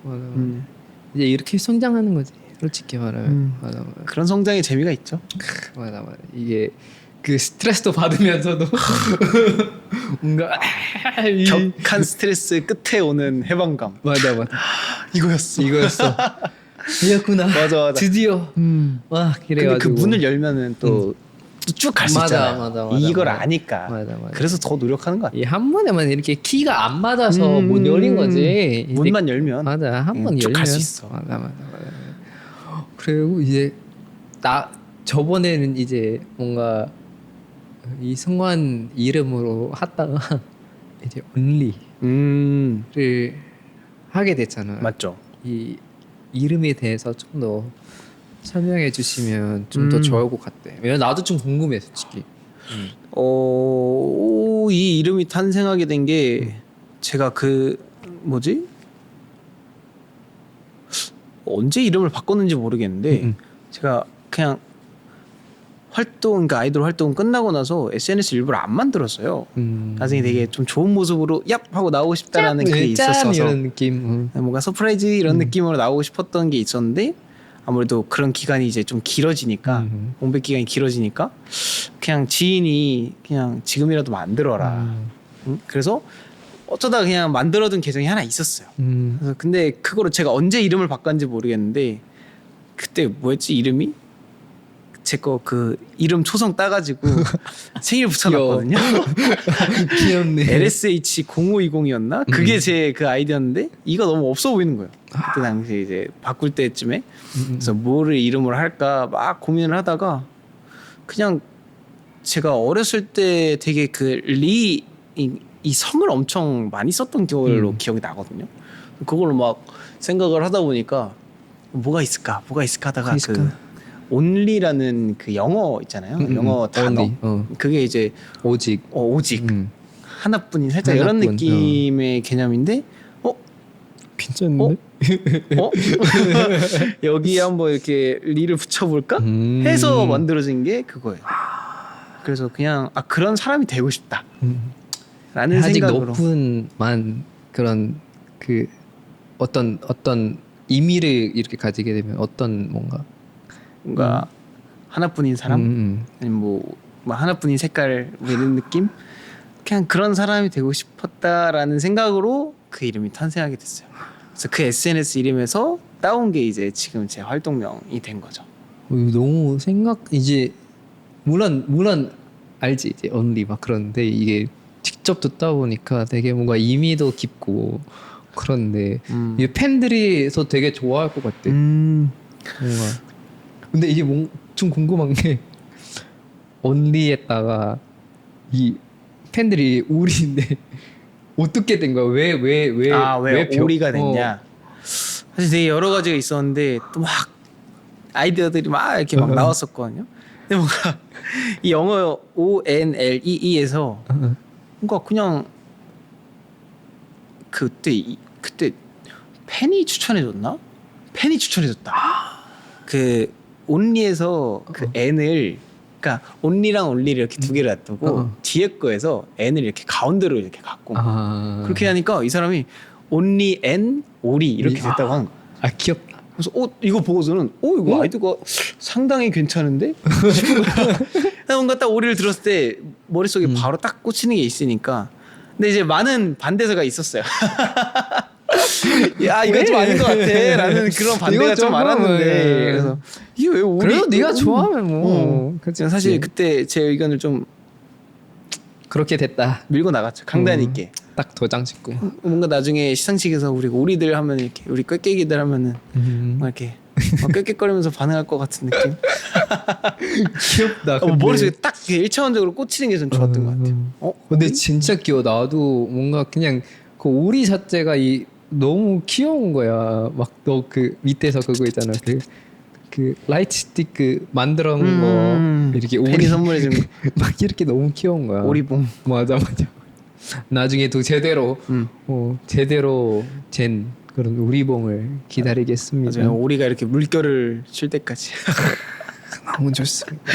이제 이렇게 성장하는 거지 솔직히 말하면. 맞아. 그런 성장의 재미가 있죠. 맞아. 이게 그 스트레스도 받으면서도 뭔가 격한 스트레스 끝에 오는 해방감. 맞아. 이거였어. 이었구나. 맞아. 드디어. 와 근데 그래가지고. 그 문을 열면은 또 쭉 갈 수 있잖아요. 맞아. 이걸 아니까. 맞아. 그래서 더 노력하는 것 같아. 한 번에만 이렇게 키가 안 맞아서 못 열린 거지. 문만 열면 맞아. 한 번 쭉 열면 갈 수 있어. 맞아. 그리고 이제 저번에는 이제 뭔가 이 승관 이름으로 하다가 이제 only를 하게 됐잖아. 맞죠. 이 이름에 대해서 좀 더 설명해 주시면 좀 더 좋을 것 같대. 왜냐면 나도 좀 궁금해 솔직히. 이 이름이 탄생하게 된 게 제가 그 뭐지? 언제 이름을 바꿨는지 모르겠는데 제가 그냥 그러니까 아이돌 활동 끝나고 나서 SNS 일부러 안 만들었어요. 나중에 되게 좀 좋은 모습으로 얍 하고 나오고 싶다라는 그게 있었어서 이런 느낌. 뭔가 서프라이즈 이런 느낌으로 나오고 싶었던 게 있었는데 아무래도 그런 기간이 이제 좀 길어지니까 공백 기간이 길어지니까 그냥 지인이 그냥 지금이라도 만들어라. 그래서 어쩌다 그냥 만들어둔 계정이 하나 있었어요. 그래서 근데 그거를 제가 언제 이름을 바꿨는지 모르겠는데 그때 뭐였지 이름이? 제 거 그 이름 초성 따가지고 생일 붙여놨거든요. 귀엽네. LSH0520이었나? 그게 제 그 아이디였는데 이거 너무 없어 보이는 거예요. 그때 당시 이제 바꿀 때쯤에 그래서 뭐를 이름으로 할까 막 고민을 하다가 그냥 제가 어렸을 때 되게 그 이 성을 엄청 많이 썼던 걸로 기억이 나거든요. 그걸로 막 생각을 하다 보니까 뭐가 있을까 하다가 그 only라는 그 영어 있잖아요. 영어 단어. 그게 이제 오직 하나뿐인 살짝 이런 느낌의 개념인데 괜찮은데? 여기에 한번 이렇게 리를 붙여볼까 해서 만들어진 게 그거예요. 그래서 그냥 그런 사람이 되고 싶다 라는 아직 생각으로 높은만 그런 그 어떤 의미를 이렇게 가지게 되면 어떤 뭔가 하나뿐인 사람 아니면 뭐 하나뿐인 색깔 뭐 이런 느낌 그냥 그런 사람이 되고 싶었다라는 생각으로 그 이름이 탄생하게 됐어요. 그래서 그 SNS 이름에서 따온 게 이제 지금 제 활동명이 된 거죠. 너무 이제 물론 알지 이제 only 막 그런데 이게 직접 듣다 보니까 되게 뭔가 의미도 깊고 그런데 이 팬들이서 되게 좋아할 것 같아. 뭔가 근데 이게 좀 궁금한 게 only에다가 이 팬들이 우리인데 어떻게 된 거야? 왜 오리가 됐냐? 사실 되게 여러 가지가 있었는데 또 막 아이디어들이 막 이렇게 막 나왔었거든요. 근데 뭔가 이 영어 ONLEE에서 뭔가 그냥 그때 팬이 추천해줬나? 팬이 추천해줬다. 그 온리에서 그 N을 그러니까 온리랑 온리를 이렇게 두 개를 놔두고 뒤에 거에서 N을 이렇게 가운데로 이렇게 갖고 그렇게 하니까 이 사람이 온리 N 오리 이렇게 됐다고 하는 거야. 귀엽다. 그래서 이거 보고서는 이거 아이디어가 상당히 괜찮은데? 뭔가 딱 오리를 들었을 때 머릿속에 바로 딱 꽂히는 게 있으니까. 근데 이제 많은 반대서가 있었어요. 야 이건 좀 아닌 것 같아 라는 그런 반대가 좀 많았는데 그래서 이게 왜 오리 그래도 네가 좋아하면 뭐 사실 그때 제 의견을 좀 그렇게 됐다 밀고 나갔죠. 강단 있게 딱 도장 찍고 뭔가 나중에 시상식에서 우리 오리들 하면 이렇게 우리 꾀깨기들 하면은 막 이렇게 꾀꾀거리면서 반응할 것 같은 느낌. 귀엽다. 머릿속에 딱 1차원적으로 꽂히는 게 좀 좋았던 것 같아요. 근데 진짜 귀여워. 나도 뭔가 그냥 그 오리 자체가 너무 귀여운 거야. 막 너 그 밑에서 그거 있잖아. 그 라이트 스틱 만들어 놓은 거 이렇게 오리 선물해 주는 거. 막 이렇게 너무 귀여운 거야. 오리봉. 맞아. 나중에 또 제대로 제대로 잰 그런 오리봉을 기다리겠습니다. 맞아요. 오리가 이렇게 물결을 칠 때까지. 너무 좋습니다.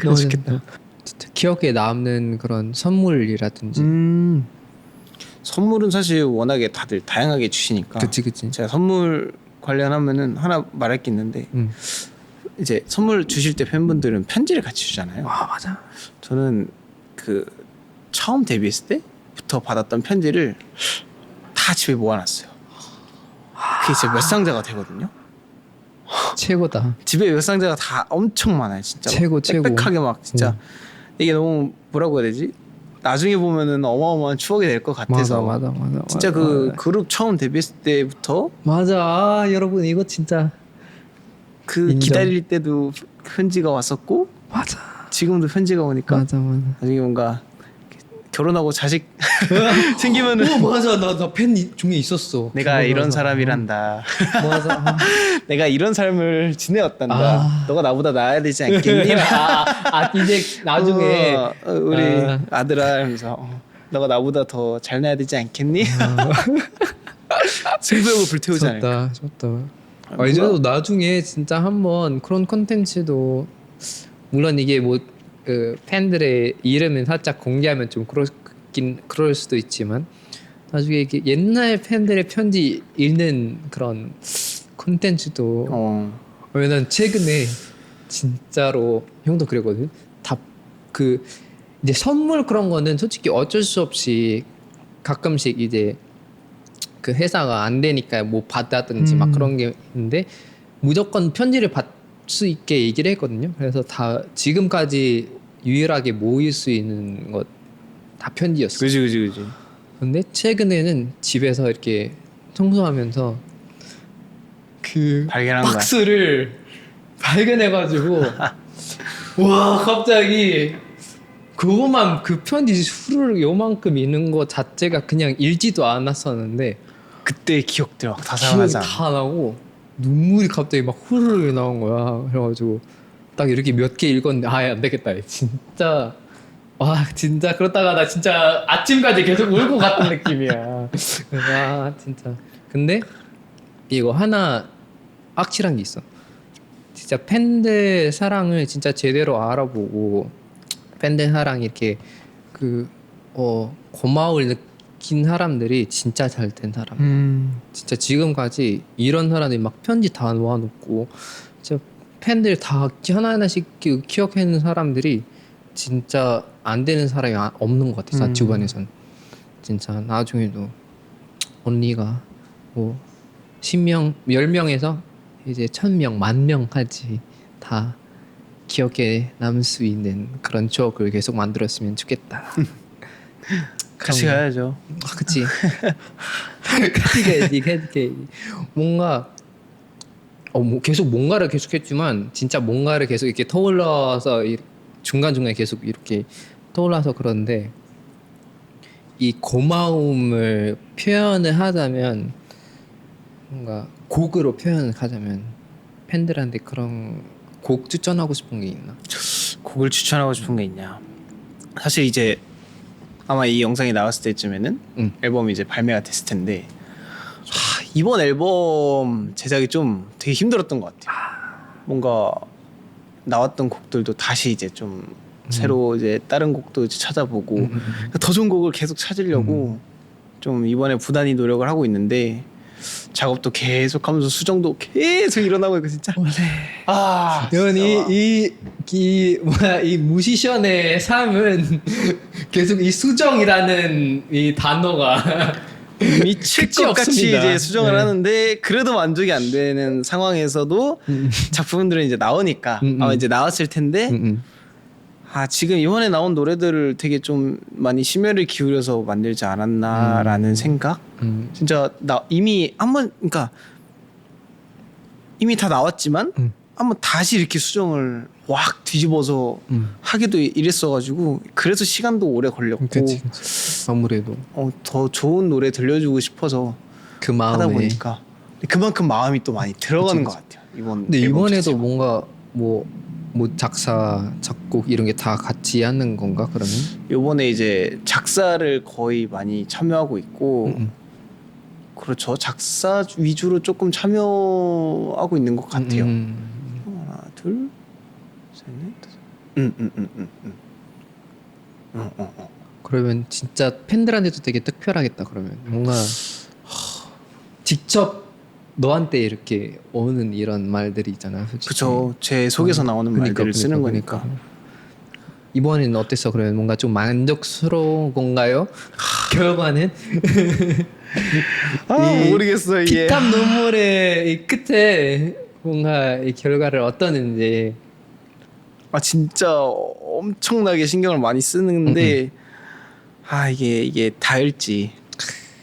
너무 좋겠다. 진짜 기억에 남는 그런 선물이라든지. 선물은 사실 워낙에 다들 다양하게 주시니까. 그치. 제가 선물 관련하면은 하나 말할 게 있는데 이제 선물 주실 때 팬분들은 편지를 같이 주잖아요. 아 맞아. 저는 그 처음 데뷔했을 때부터 받았던 편지를 다 집에 모아놨어요. 그게 제 몇 상자가 되거든요. 최고다. 집에 몇 상자가 다 엄청 많아요. 진짜 최고. 빽빽하게 막 진짜 이게 너무 뭐라고 해야 되지? 나중에 보면은 어마어마한 추억이 될 것 같아서. 맞아. 진짜 그 그룹 처음 데뷔했을 때부터 맞아. 여러분 이거 진짜 그 인정. 기다릴 때도 편지가 왔었고 맞아. 지금도 편지가 오니까 맞아. 나중에 뭔가 결혼하고 자식 생기면은 맞아. 나 팬 중에 있었어. 내가 그거 이런 맞아. 사람이란다. 맞아. 내가 이런 삶을 지내왔단다. 아. 너가 나보다 나아야 되지 않겠니? 이제 나중에 우리 아들아 하면서 너가 나보다 더 잘 나야 되지 않겠니? 승부욕을 불태우지 않을까. 좋다. 이제도 나중에 진짜 한번 그런 콘텐츠도 물론 이게 뭐 팬들의 이름은 살짝 공개하면 좀 그럴 수도 있지만 나중에 이게 옛날 팬들의 편지 읽는 그런 콘텐츠도 왜냐면 최근에 진짜로 형도 그랬거든. 다 이제 선물 그런 거는 솔직히 어쩔 수 없이 가끔씩 이제 그 회사가 안 되니까 뭐 받다든지 막 그런 게 있는데 무조건 편지를 받을 수 있게 얘기를 했거든요. 그래서 다 지금까지 유일하게 모일 수 있는 것 다 편지였어. 그지. 근데 최근에는 집에서 이렇게 청소하면서 그 발견한 거야. 박스를 발견해가지고 와 갑자기 그거만 그 편지 수를 요만큼 있는 거 자체가 그냥 읽지도 않았었는데 그때 기억들 막 다 기억이 생각나잖아. 다 나고 눈물이 갑자기 막 후루룩 나온 거야. 그래가지고 딱 이렇게 몇 개 읽었는데 안 되겠다. 진짜 와 진짜 그러다가 나 진짜 아침까지 계속 울고 갔던 느낌이야. 와 진짜. 근데 이거 하나 확실한 게 있어. 진짜 팬들 사랑을 진짜 제대로 알아보고 팬들 사랑 이렇게 고마움을 느낀 사람들이 진짜 잘 된 사람. 진짜 지금까지 이런 사람들이 막 편지 다 모아놓고 진짜 팬들 다 하나하나씩 기억해내는 사람들이 진짜 안 되는 사람이 없는 것 같아. 주변에선 진짜 나중에도 언니가 뭐 10명, 10명에서 이제 1000명, 10,000명까지 다 기억에 남을 수 있는 그런 추억을 계속 만들었으면 좋겠다. 같이 가야죠. 그치. 같이 가야지. 뭔가 뭐 계속 뭔가를 계속 했지만 진짜 뭔가를 계속 이렇게 떠올라서 중간중간에 계속 이렇게 떠올라서 그런데 이 고마움을 표현을 하자면 뭔가 곡으로 표현을 하자면 팬들한테 그런 곡 추천하고 싶은 게 있나? 곡을 추천하고 싶은 게 있냐? 사실 이제 아마 이 영상이 나왔을 때쯤에는 앨범이 이제 발매가 됐을 텐데 이번 앨범 제작이 좀 되게 힘들었던 것 같아요. 뭔가 나왔던 곡들도 다시 이제 좀 새로 이제 다른 곡도 이제 찾아보고 더 좋은 곡을 계속 찾으려고 좀 이번에 부단히 노력을 하고 있는데 작업도 계속하면서 수정도 계속 일어나고 있고 진짜. 여러분 이 뮤지션의 삶은 계속 이 수정이라는 이 단어가 미칠 것 같이 이제 수정을 하는데 그래도 만족이 안 되는 상황에서도 작품들은 이제 나오니까 아마 이제 나왔을 텐데 지금 이번에 나온 노래들을 되게 좀 많이 심혈을 기울여서 만들지 않았나라는 생각. 진짜 나 이미 한번 그러니까 이미 다 나왔지만 한번 다시 이렇게 수정을 확 뒤집어서 하기도 이랬어가지고 그래서 시간도 오래 걸렸고. 그치. 아무래도 더 좋은 노래 들려주고 싶어서 그 마음에 하다 보니까 그만큼 마음이 또 많이 들어가는 것 같아요. 근데 이번에도 뭔가 뭐 작사, 작곡 이런 게 다 같이 하는 건가 그러면? 이번에 이제 작사를 거의 많이 참여하고 있고 그렇죠. 작사 위주로 조금 참여하고 있는 것 같아요. 하나, 둘, 셋, 넷, 그러면 진짜 팬들한테도 되게 특별하겠다. 그러면 뭔가 직접 너한테 이렇게 오는 이런 말들이 있잖아. 그렇죠. 제 속에서 나오는 말들을 쓰는 거니까. 이번에는 어땠어? 그러면 뭔가 좀 만족스러운 건가요? 결과는? 모르겠어요. 이게. 피땀 눈물의 이 끝에 뭔가 이 결과를 어떠는지. 진짜 엄청나게 신경을 많이 쓰는데 이게 닿을지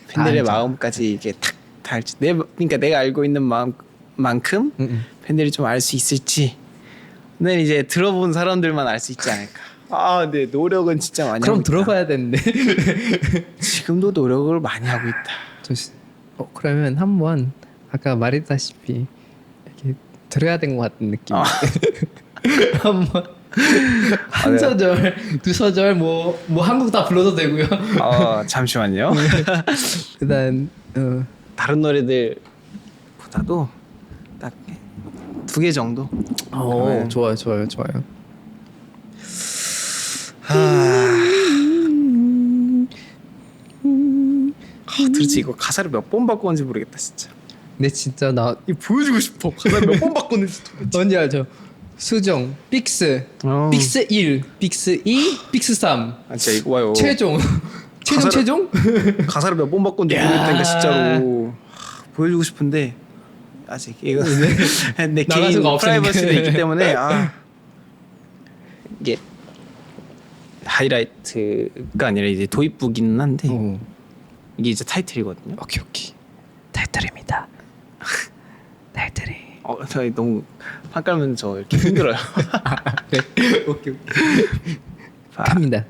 팬들의 마음까지 이게 탁 닿을지 그러니까 내가 알고 있는 마음만큼 팬들이 좀 알 수 있을지는 이제 들어본 사람들만 알 수 있지 않을까. 근데 노력은 진짜 많이 그럼 하고 있다. 들어봐야 되는데. 지금도 노력을 많이 하고 있다. 그러면 한번 아까 말했다시피 이렇게 들어야 된 것 같은 느낌. 한번 한 소절, 두 소절 뭐 한국 다 불러도 되고요. 잠시만요. 일단 다른 노래들보다도 딱 2개 정도. 좋아요. 도대체 이거 가사를 몇 번 바꿨는지 모르겠다 진짜. 근데 진짜 나 이거 보여주고 싶어. 가사를 몇 번 바꿨는지. 뭔지 알죠? 수정, 빅스, 빅스 1, 빅스 2, 빅스 3. 진짜 이거 봐요. 최종. 가사를 몇 번 바꿨는지 모르겠다니까 진짜로. 보여주고 싶은데 아직 이거 내 개인 프라이버시도 있기 때문에 이게 하이라이트가 아니라 이제 도입부기는 한데 이게 이제 타이틀이거든요. 오케이. 타이틀입니다. 타이틀이. 저희 너무 판 깔면 저 이렇게 힘들어요. 오케이. 갑니다.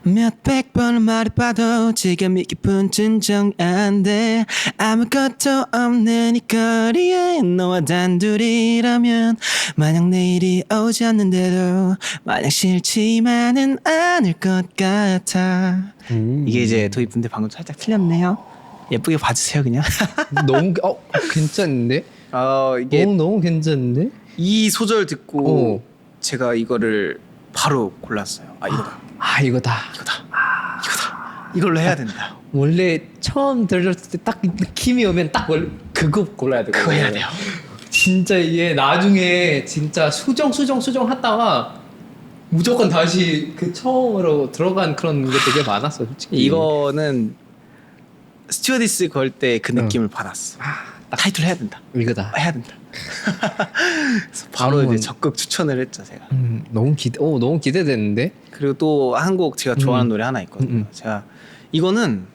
몇백 번을 말해봐도 지금 이 기분 진정 안 돼. 아무것도 없는 이 거리에 너와 단둘이라면 만약 내일이 오지 않는데도 마냥 싫지만은 않을 것 같아. 이게 이제 도입부인데 방금 살짝 틀렸네요. 예쁘게 봐주세요 그냥. 너무 괜찮은데? 이게 너무 괜찮은데? 이 소절 듣고 제가 이거를 바로 골랐어요. 이거다. 이걸로 해야 된다. 원래 처음 들었을 때 딱 느낌이 오면 딱 원래 그거 골라야 돼. 그거 해야 돼요. 진짜 이게 나중에 진짜 수정 하다가 무조건 다시 그 처음으로 들어간 그런 게 되게 많았어 솔직히. 이거는 스튜어디스 걸 때 그 느낌을 받았어. 타이틀 해야 된다. 이거다. 해야 된다. 그래서 바로 이제 적극 추천을 했죠 제가. 너무 기대되는데. 그리고 또 한 곡 제가 좋아하는 노래 하나 있거든요. 제가 이거는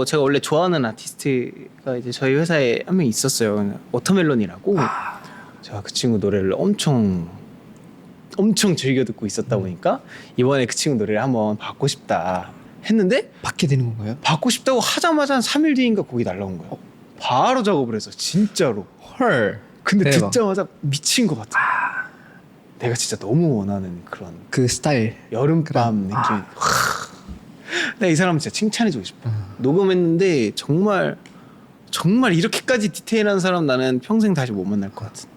제가 원래 좋아하는 아티스트가 이제 저희 회사에 한 명 있었어요. 워터멜론이라고. 제가 그 친구 노래를 엄청 즐겨 듣고 있었다 보니까 이번에 그 친구 노래를 한번 받고 싶다 했는데 받게 되는 건가요? 받고 싶다고 하자마자 한 3일 뒤인가 곡이 날라온 거예요. 바로 작업을 해서 진짜로. 헐. 근데 대박. 듣자마자 미친 것 같아. 내가 진짜 너무 원하는 그런 그 스타일. 여름밤 느낌. 나 이 사람 진짜 칭찬해주고 싶어. 녹음했는데 정말 이렇게까지 디테일한 사람 나는 평생 다시 못 만날 것 같은.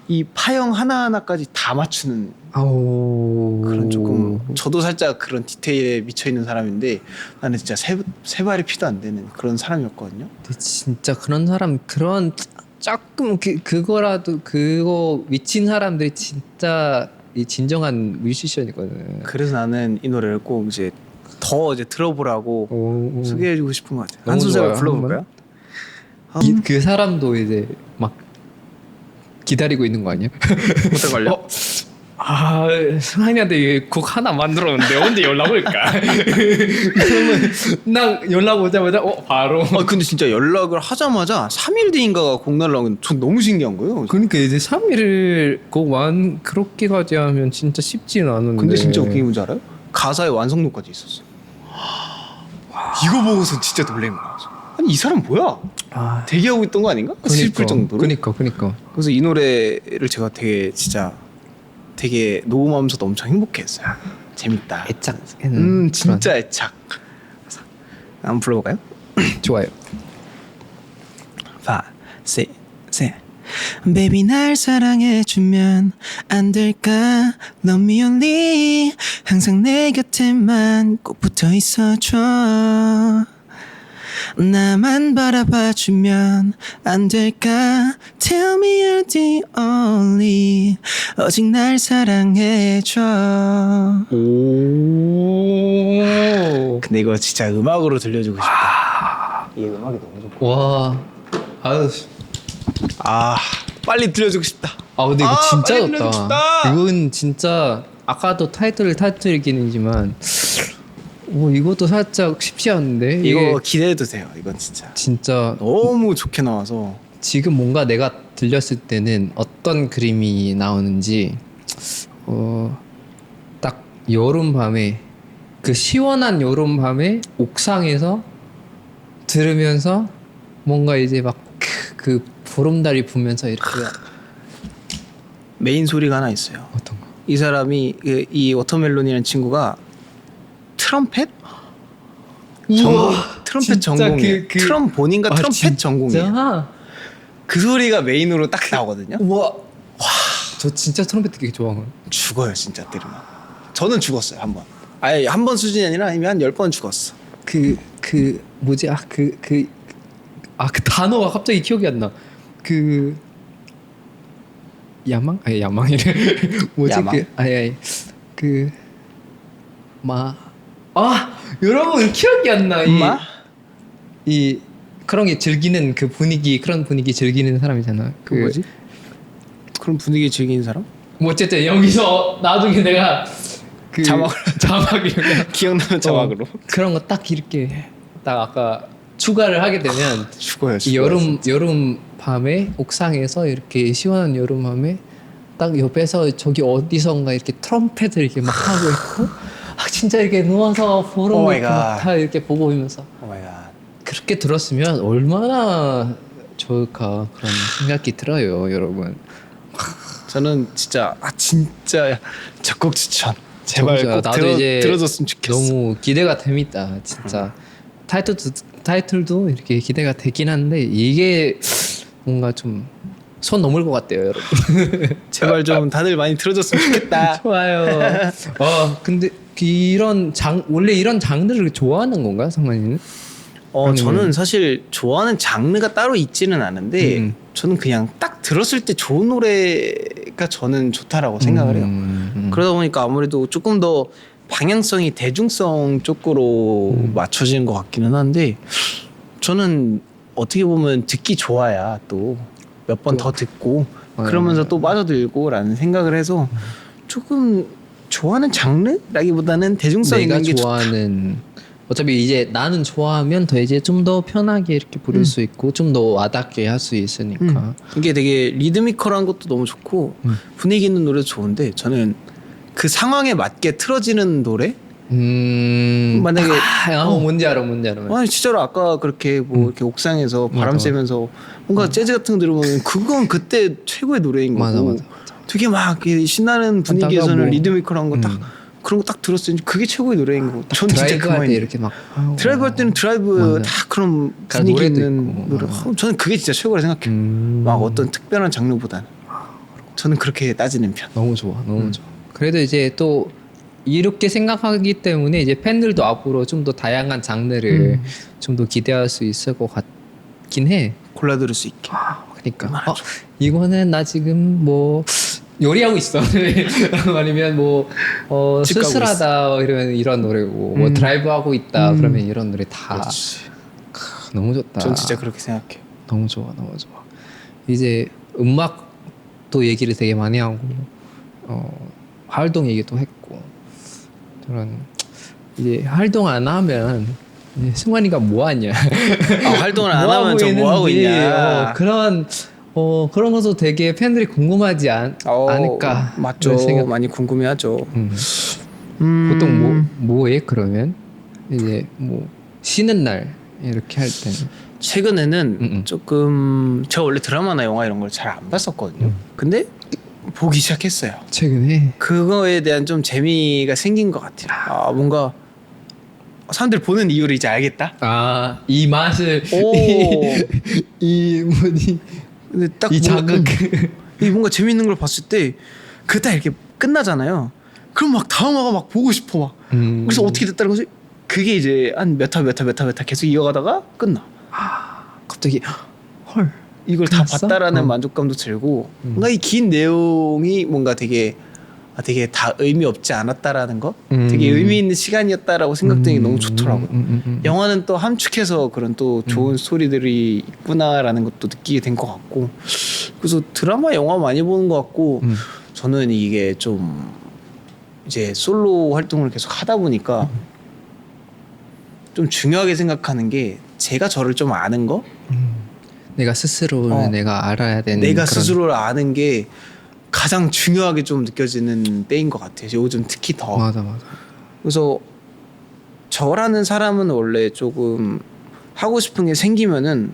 이 파형 하나하나까지 다 맞추는 그런 조금 저도 살짝 그런 디테일에 미쳐 있는 사람인데 나는 진짜 세 발의 피도 안 되는 그런 사람이었거든요. 근데 진짜 그런 사람 그런 조금 그거라도 그거 미친 사람들이 진짜 이 진정한 뮤지션이거든. 그래서 나는 이 노래를 꼭 이제 더 이제 들어보라고 소개해주고 싶은 것 같아요. 한 소절 불러볼까요? 그 사람도 이제 막 기다리고 있는 거 아니야? 어떨걸요? 승환이한테 곡 하나 만들었는데 언제 연락 올까? 그러면 나 연락 오자마자 바로. 근데 진짜 연락을 하자마자 3일 뒤인가가 곡 날라온 게 전 너무 신기한 거예요. 그러니까 이제 3일을 곡 그렇게까지 하면 진짜 쉽지는 않은데. 근데 진짜 웃긴 게 뭔지 알아요? 가사에 완성도까지 있었어. 이거 보고서 진짜 놀란 거야. 아니 이 사람 뭐야? 대기하고 있던 거 아닌가? 싶을 정도로. 그니까. 그래서 이 노래를 제가 되게 진짜 되게 녹음하면서도 엄청 행복해했어요. 재밌다. 애착. 진짜 애착. 한번 불러볼까요? 좋아요. 5, 6, 7. Baby 날 사랑해주면 안 될까? Love me only. 항상 내 곁에만 꼭 붙어 있어줘. 나만 바라봐주면 안 될까? Tell me you're the only. 오직 날 사랑해줘. 오. 근데 이거 진짜 음악으로 들려주고 싶다. 이 음악이 너무 좋고. 와. 아유. 빨리 들려주고 싶다. 근데 이거 진짜 빨리 좋다. 들려주고 싶다. 이건 진짜 아까도 타이틀이긴 했지만 이것도 살짝 쉽지 않은데. 이거 기대해도 돼요. 이건 진짜 너무 좋게 나와서. 지금 뭔가 내가 들렸을 때는 어떤 그림이 나오는지 딱 여름밤에 그 시원한 여름밤에 옥상에서 들으면서 뭔가 이제 막 그 보름달이 부면서 이렇게. 메인 소리가 하나 있어요. 어떤 거? 이 사람이 이 워터멜론이라는 친구가 트럼펫 트럼펫 전공이에요. 트럼본인가 트럼펫 전공이에요. 그 소리가 메인으로 딱 나오거든요. 와, 저 진짜 트럼펫 되게 좋아하거든요. 죽어요 진짜 들으면. 저는 죽었어요 한 번. 아예 한 번 수준이 아니라 이미 한 10번 죽었어. 그 뭐지? 그 단어가 갑자기 기억이 안 나. 야망? 아니 야망이래. 뭐지? 야망? 여러분 기억이 안 나. 이 그런 게 즐기는 그 분위기, 그런 분위기 즐기는 사람이잖아. 그 뭐지? 그런 분위기 즐기는 사람? 뭐 어쨌든 여기서 나중에 내가 자막으로 기억나는 자막으로 그런 거 딱 이렇게 딱 아까 추가를 하게 되면 죽어요. 이 여름 밤에 옥상에서 이렇게 시원한 여름 밤에 딱 옆에서 저기 어디선가 이렇게 트럼펫을 이렇게 막 하고 있고 진짜 이렇게 누워서 보름 다 이렇게 보고 있면서 그렇게 들었으면 얼마나 좋을까 그런 생각이 들어요, 여러분. 저는 진짜 적극 추천. 제발 꼭 나도 이제 들어줬으면 좋겠어. 너무 기대가 됩니다, 진짜. 타이틀도 이렇게 기대가 되긴 한데 이게 뭔가 좀 손 넘을 것 같아요, 여러분. 제발 좀 다들 많이 들어줬으면 좋겠다. 좋아요. 근데 원래 이런 장르를 좋아하는 건가요, 상만이는? 저는 사실 좋아하는 장르가 따로 있지는 않은데 저는 그냥 딱 들었을 때 좋은 노래가 저는 좋다라고 생각을 해요. 그러다 보니까 아무래도 조금 더 방향성이 대중성 쪽으로 맞춰지는 것 같기는 한데 저는 어떻게 보면 듣기 좋아야 또 몇 번 더 듣고 그러면서 또 빠져들고라는 생각을 해서 조금 좋아하는 장르라기보다는 대중성 있는 게 좋아하는 어차피 이제 나는 좋아하면 더 이제 좀 더 편하게 이렇게 부를 수 있고 좀 더 와닿게 할 수 있으니까 이게 되게 리드미컬한 것도 너무 좋고 분위기 있는 노래도 좋은데 저는 그 상황에 맞게 틀어지는 노래 만약에 뭔지 알아. 아니 진짜로 아까 그렇게 이렇게 옥상에서 바람 쐬면서 뭔가 재즈 같은 거 들으면 그건 그때 최고의 노래인 거고 맞아. 되게 막 신나는 분위기에서는 리드미컬한 거 딱 그런 거 딱 들었을 때 그게 최고의 노래인 거고 전 진짜 드라이브 할 때 이렇게 막 드라이브 할 때는 드라이브 다 그런 분위기 있는 노래 저는 그게 진짜 최고라 생각해요. 막 어떤 특별한 장르보다는 저는 그렇게 따지는 편. 너무 좋아. 그래도 이제 또 이렇게 생각하기 때문에 이제 팬들도 앞으로 좀 더 다양한 장르를 좀 더 기대할 수 있을 것 같긴 해. 골라 들을 수 있게. 그러니까 이거는 나 지금 뭐 요리하고 있어. 아니면 뭐 쓸쓸하다 이런 노래고 뭐 드라이브 하고 있다 그러면 이런 노래 다 너무 좋다. 전 진짜 그렇게 생각해요. 너무 좋아. 이제 음악도 얘기를 되게 많이 하고 활동 얘기도 했고 저는 이제 활동 안 하면 이제 승환이가 뭐 하냐 활동을 안 뭐 하면 하고 저 뭐 하고 있는지, 있냐. 그런 것도 되게 팬들이 궁금하지 않을까 맞죠. 생각. 많이 궁금해하죠. 보통 뭐해 그러면 이제 뭐 쉬는 날 이렇게 할 때는 최근에는 조금 제가 원래 드라마나 영화 이런 걸 잘 안 봤었거든요. 근데 보기 시작했어요. 최근에 그거에 대한 좀 재미가 생긴 것 같아요. 뭔가 사람들 보는 이유를 이제 알겠다. 이 맛을 오. 이 뭐지 근데 딱 이 자극 이 뭔가 재밌는 걸 봤을 때 그 딱 이렇게 끝나잖아요. 그럼 막 다음 화가 막 보고 싶어 막. 그래서 어떻게 됐다는 거지? 그게 이제 한 몇 화 계속 이어가다가 끝나. 갑자기 헐 이걸 끝났어? 다 봤다라는 만족감도 들고 뭔가 이 긴 내용이 뭔가 되게 다 의미 없지 않았다라는 거, 되게 의미 있는 시간이었다라고 생각되는 게 너무 좋더라고요. 영화는 또 함축해서 그런 또 좋은 스토리들이 있구나라는 것도 느끼게 된 것 같고, 그래서 드라마, 영화 많이 보는 것 같고, 저는 이게 좀 이제 솔로 활동을 계속 하다 보니까 좀 중요하게 생각하는 게 제가 저를 좀 아는 거, 내가 스스로를 내가 알아야 되는 내가 그런... 스스로를 아는 게 가장 중요하게 좀 느껴지는 때인 것 같아요. 요즘 특히 더. 맞아. 그래서 저라는 사람은 원래 조금 하고 싶은 게 생기면은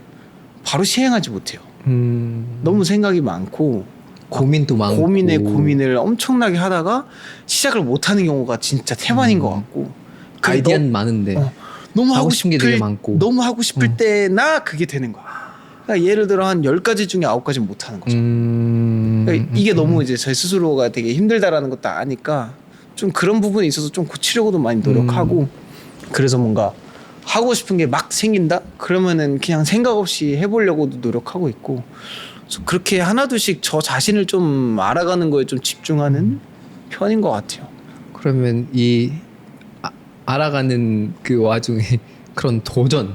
바로 시행하지 못해요. 너무 생각이 많고 고민도 많고 고민을 엄청나게 하다가 시작을 못하는 경우가 진짜 태반인 것 같고 아이디어는 많은데 너무 하고 싶은 게 되게 많고 너무 하고 싶을 때나 그게 되는 거야. 그러니까 예를 들어 한 10가지 중에 9가지는 못하는 거죠. 그러니까 이게 너무 이제 제 스스로가 되게 힘들다라는 것도 아니까 좀 그런 부분에 있어서 좀 고치려고도 많이 노력하고 그래서 뭔가 하고 싶은 게 막 생긴다? 그러면은 그냥 생각 없이 해보려고도 노력하고 있고 그래서 그렇게 하나둘씩 저 자신을 좀 알아가는 거에 좀 집중하는 편인 것 같아요. 그러면 이 알아가는 그 와중에 그런 도전을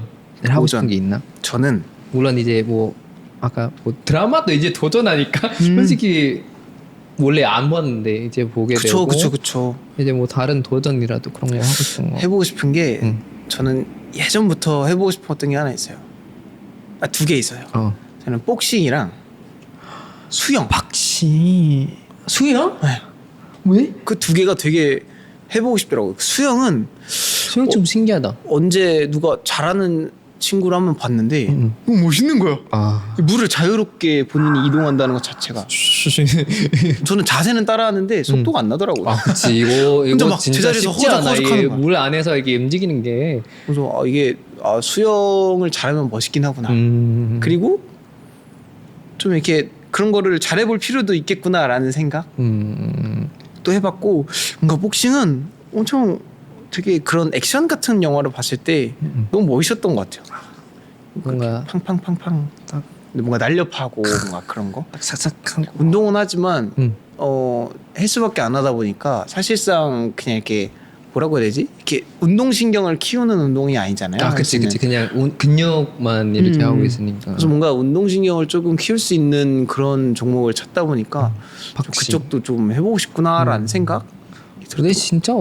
하고 싶은 게 있나? 저는 물론 이제 뭐 아까 뭐 드라마도 이제 도전하니까 솔직히 원래 안 봤는데 이제 보게 되고 그쵸. 이제 뭐 다른 도전이라도 그런 거 하고 싶은 거 해보고 싶은 게 저는 예전부터 해보고 싶었던 게 하나 있어요. 2개 있어요. 저는 복싱이랑 수영. 수영? 네. 왜? 그 2개가 되게 해보고 싶더라고요. 수영 좀 신기하다. 언제 누가 잘하는 친구를 한번 봤는데 너무 멋있는 거야. 물을 자유롭게 본인이 이동한다는 것 자체가. 저는 자세는 따라하는데 속도가 안 나더라고요. 그치. 이거 막 진짜 제자리에서 쉽지 않아. 허적허적하는 거야. 물 안에서 이게 움직이는 게. 그래서 이게 수영을 잘하면 멋있긴 하구나. 그리고 좀 이렇게 그런 거를 잘해볼 필요도 있겠구나라는 생각 또 해봤고 뭔가 복싱은 엄청 되게 그런 액션 같은 영화를 봤을 때 너무 멋있었던 것 같아요. 뭔가 팡팡팡팡 딱 뭔가 날렵하고 뭔가 그런 거 싹싹한 운동은 하지만 헬스밖에 안 하다 보니까 사실상 그냥 이렇게 뭐라고 해야 되지? 이렇게 운동신경을 키우는 운동이 아니잖아요. 그치. 그냥 근육만 이렇게 하고 있으니까. 그래서 뭔가 운동신경을 조금 키울 수 있는 그런 종목을 찾다 보니까 좀 그쪽도 좀 해보고 싶구나라는 생각. 근데 진짜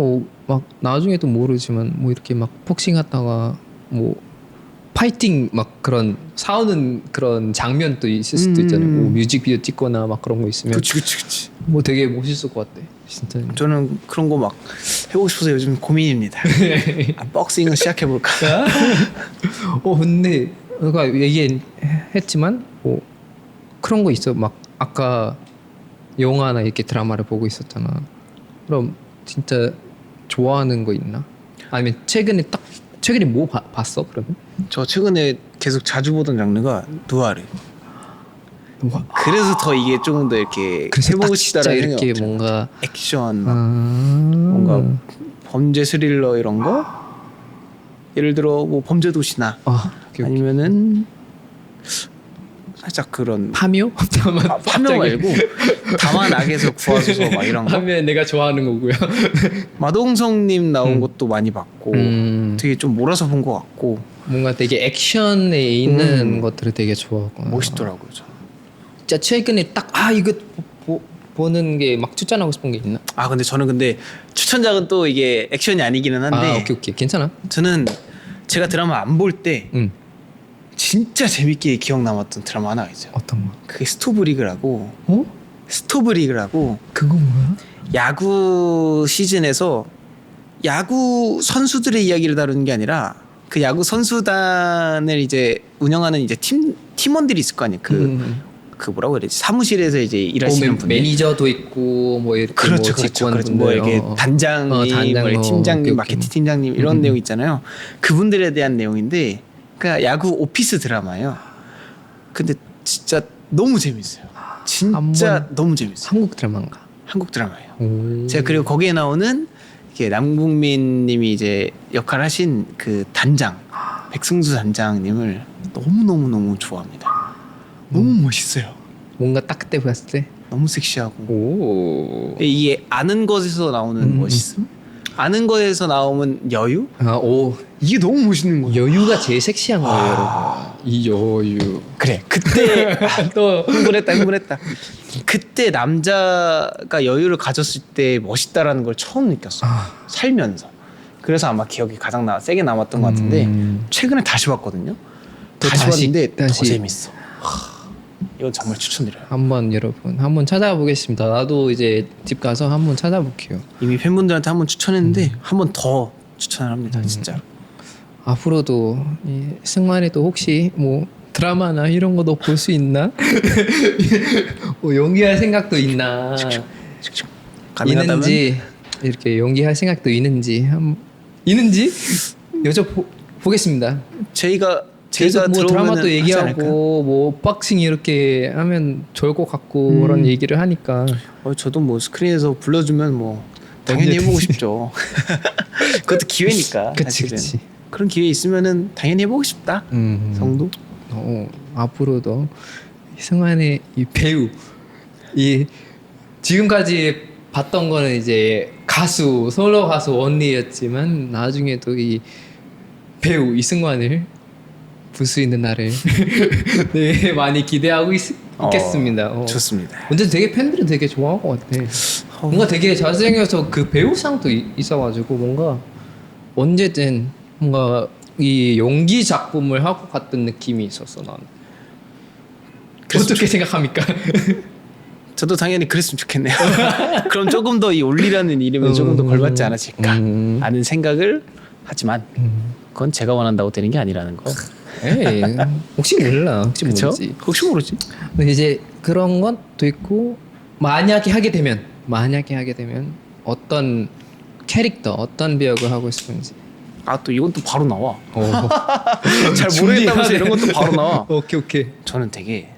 막 나중에도 모르지만 뭐 이렇게 막 복싱하다가 뭐 파이팅 막 그런 싸우는 그런 장면도 있을 수도 있잖아요. 뭐 뮤직비디오 찍거나 막 그런 거 있으면. 그치. 뭐 되게 멋있을 것 같아. 진짜. 저는 그런 거 막 해보고 싶어서 요즘 고민입니다. 복싱을 시작해볼까? 근데 내가 얘기했지만 뭐 그런 거 있어. 막 아까 영화나 이렇게 드라마를 보고 있었잖아. 그럼 진짜 좋아하는 거 있나? 아니면 최근에 뭐 봤어 그러면? 저 최근에 계속 자주 보던 장르가 누아르. 그래서 더 이게 조금 더 이렇게 해보고 싶다라는 생각이 이렇게 뭔가 액션 뭔가 범죄 스릴러 이런 거 예를 들어 뭐 범죄도시나 아니면은 살짝 그런 파묘? 파묘 말고 다만 악에서 구하소서 막 이런 거. 파묘 내가 좋아하는 거고요. 마동석님 나온 것도 많이 봤고 되게 좀 몰아서 본 것 같고 뭔가 되게 액션에 있는 것들을 되게 좋아하고 멋있더라고요. 저는. 진짜 최근에 딱 이거 보는 게 막 추천하고 싶은 게 있나? 아 근데 저는 근데 추천작은 또 이게 액션이 아니기는 한데 아 오케이 괜찮아. 저는 제가 드라마 안 볼 때 진짜 재밌게 기억 남았던 드라마 하나 있어요. 어떤 거? 그게 스토브리그라고. 어? 스토브리그라고 그거 뭐야? 야구 시즌에서 야구 선수들의 이야기를 다루는 게 아니라 그 야구 선수단을 이제 운영하는 이제 팀원들이 있을 거 아니에요. 그 뭐라고 해야 되지? 사무실에서 이제 일하시는 분들. 매니저도 있고 뭐 이렇게 그렇죠, 뭐 그렇죠, 직원분들, 그렇죠. 뭐 이렇게 단장님, 단장, 뭐 팀장님, 오케이. 마케팅 팀장님 이런 내용 있잖아요. 그분들에 대한 내용인데, 그러니까 야구 오피스 드라마예요. 근데 진짜 너무 재밌어요. 진짜 너무 재밌어요. 한국 드라마인가? 한국 드라마예요. 제가 그리고 거기에 나오는 이렇게 남궁민님이 이제 역할 하신 그 단장 백승수 단장님을 너무 좋아합니다. 너무 멋있어요. 뭔가 딱 그때 봤을 때 너무 섹시하고. 오. 이게 아는 것에서 나오는 멋있음, 아는 것에서 나오는 여유. 이게 너무 멋있는 거예요. 여유가 제일 섹시한 거예요, 여러분. 이 여유. 그래 그때 또 흥분했다. 그때 남자가 여유를 가졌을 때 멋있다라는 걸 처음 느꼈어. 살면서. 그래서 아마 기억이 가장 세게 남았던 것 같은데 최근에 다시 봤거든요. 다시 봤는데 더 재밌어. 이건 정말 추천드려요. 여러분 한번 찾아보겠습니다. 나도 이제 집 가서 한번 찾아볼게요. 이미 팬분들한테 한번 추천했는데 한번 더 추천을 합니다. 진짜. 앞으로도 이 승만이 또 혹시 뭐 드라마나 이런 것도 볼 수 있나? 뭐 연기할 생각도 있나? 있는지 이렇게 연기할 생각도 있는지 여쭤보겠습니다. 저희가 뭐 드라마도 하지 않을까요? 얘기하고 뭐 박싱 이렇게 하면 좋을 것 같고 그런 얘기를 하니까 저도 뭐 스크린에서 불러주면 뭐 당연히 해보고 싶죠. 그것도 기회니까. 그치. 그런 기회 있으면은 당연히 해보고 싶다. 정도. 앞으로도 승환의 이 배우 이 지금까지 봤던 거는 이제 가수 솔로 가수 언니였지만 나중에도 이 배우 이승환을 볼 수 있는 날을 네, 많이 기대하고 있겠습니다. 좋습니다. 근데 되게 팬들은 되게 좋아할 것 같아. 뭔가 되게 잘생겨서 그 배우상도 있어가지고 뭔가 언제든 뭔가 이 연기 작품을 하고 갔던 느낌이 있었어 나는. 어떻게 생각합니까? 저도 당연히 그랬으면 좋겠네요. 그럼 조금 더 이 올리라는 이름에 조금 더 걸맞지 않았을까 하는 생각을 하지만 그건 제가 원한다고 되는 게 아니라는 거. 에이, 혹시 몰라. 모르지. 혹시 모르지. 근데 이제 그런 것도 있고 만약에 하게 되면 어떤 캐릭터, 어떤 배역을 하고 싶은지. 또 이건 또 바로 나와. 잘 모르겠다면서 이런 것도 바로 나와. 오케이. 저는 되게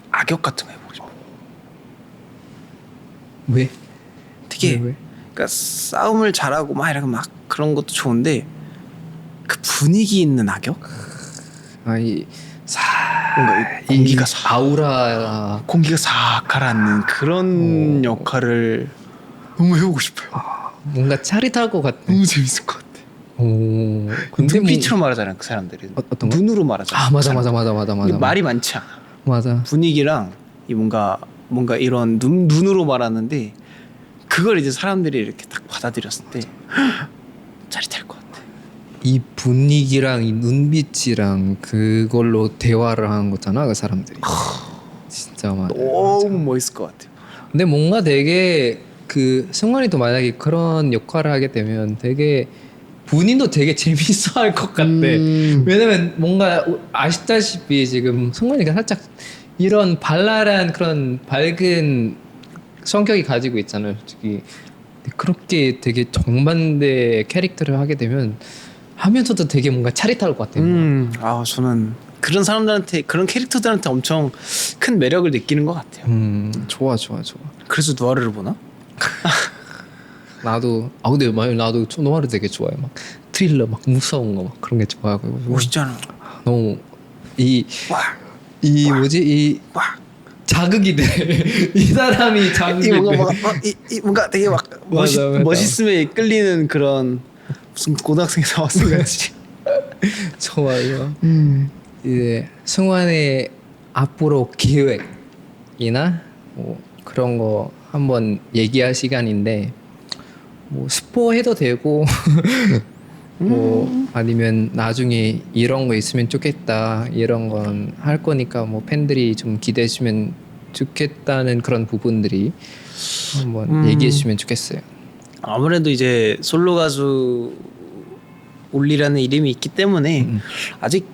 악역 같은 거 해보고 싶어. 왜? 되게 왜? 그러니까 싸움을 잘하고 막 이렇게 막 그런 것도 좋은데 그 분위기 있는 악역? 뭔가 이 공기가 아우라 공기가 싹 가라앉는 그런 역할을 너무 해보고 싶어요. 뭔가 짜릿할 것 같아. 너무 재밌을 것 같아. 근데 눈빛으로 말하잖아요, 그 사람들이. 어떤 거? 눈으로 말하잖아. 맞아. 말이 많지 않아. 맞아. 분위기랑 이 뭔가 이런 눈으로 말하는데 그걸 이제 사람들이 이렇게 딱 받아들였을 때 짜릿할 것 같아. 이 분위기랑 이 눈빛이랑 그걸로 대화를 하는 거잖아, 그 사람들이. 진짜 맞아. 너무 멋있을 것 같아요. 근데 뭔가 되게 그 승관이도 만약에 그런 역할을 하게 되면 되게 본인도 되게 재밌어할 것 같아. 왜냐면 뭔가 아시다시피 지금 승관이가 살짝 이런 발랄한 그런 밝은 성격이 가지고 있잖아요, 솔직히. 그렇게 되게 정반대 캐릭터를 하게 되면 하면서도 되게 뭔가 차릿할 것 같아요. 저는 그런 사람들한테 그런 캐릭터들한테 엄청 큰 매력을 느끼는 것 같아요. 좋아. 그래서 누아르를 보나? 나도 근데 나도 노아를 되게 좋아해. 막 트릴러 막 무서운 거 막 그런 게 좋아하고. 멋있잖아. 너무 이 자극이 돼. 이 사람이 자극이 돼. 뭔가 되게 막 맞아. 멋있음에 끌리는 그런 무슨 고등학생이 나왔을 같이. 좋아요. 이제 승환의 앞으로 계획이나 뭐 그런 거 한번 얘기할 시간인데 뭐 스포해도 되고 뭐 아니면 나중에 이런 거 있으면 좋겠다 이런 건 할 거니까 뭐 팬들이 좀 기대해 주면 좋겠다는 그런 부분들이 한번 얘기해 주면 좋겠어요. 아무래도 이제 솔로 가수 올리라는 이름이 있기 때문에 아직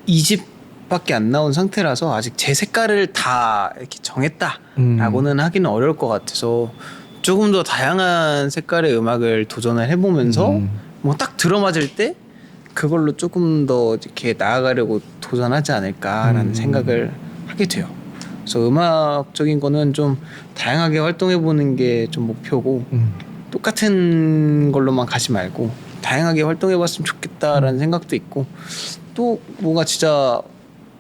2집밖에 안 나온 상태라서 아직 제 색깔을 다 이렇게 정했다라고는 하기는 어려울 것 같아서 조금 더 다양한 색깔의 음악을 도전을 해보면서 뭐 딱 들어맞을 때 그걸로 조금 더 이렇게 나아가려고 도전하지 않을까라는 생각을 하게 돼요. 그래서 음악적인 거는 좀 다양하게 활동해보는 게 좀 목표고 똑같은 걸로만 가지 말고 다양하게 활동해봤으면 좋겠다라는 생각도 있고 또 뭔가 진짜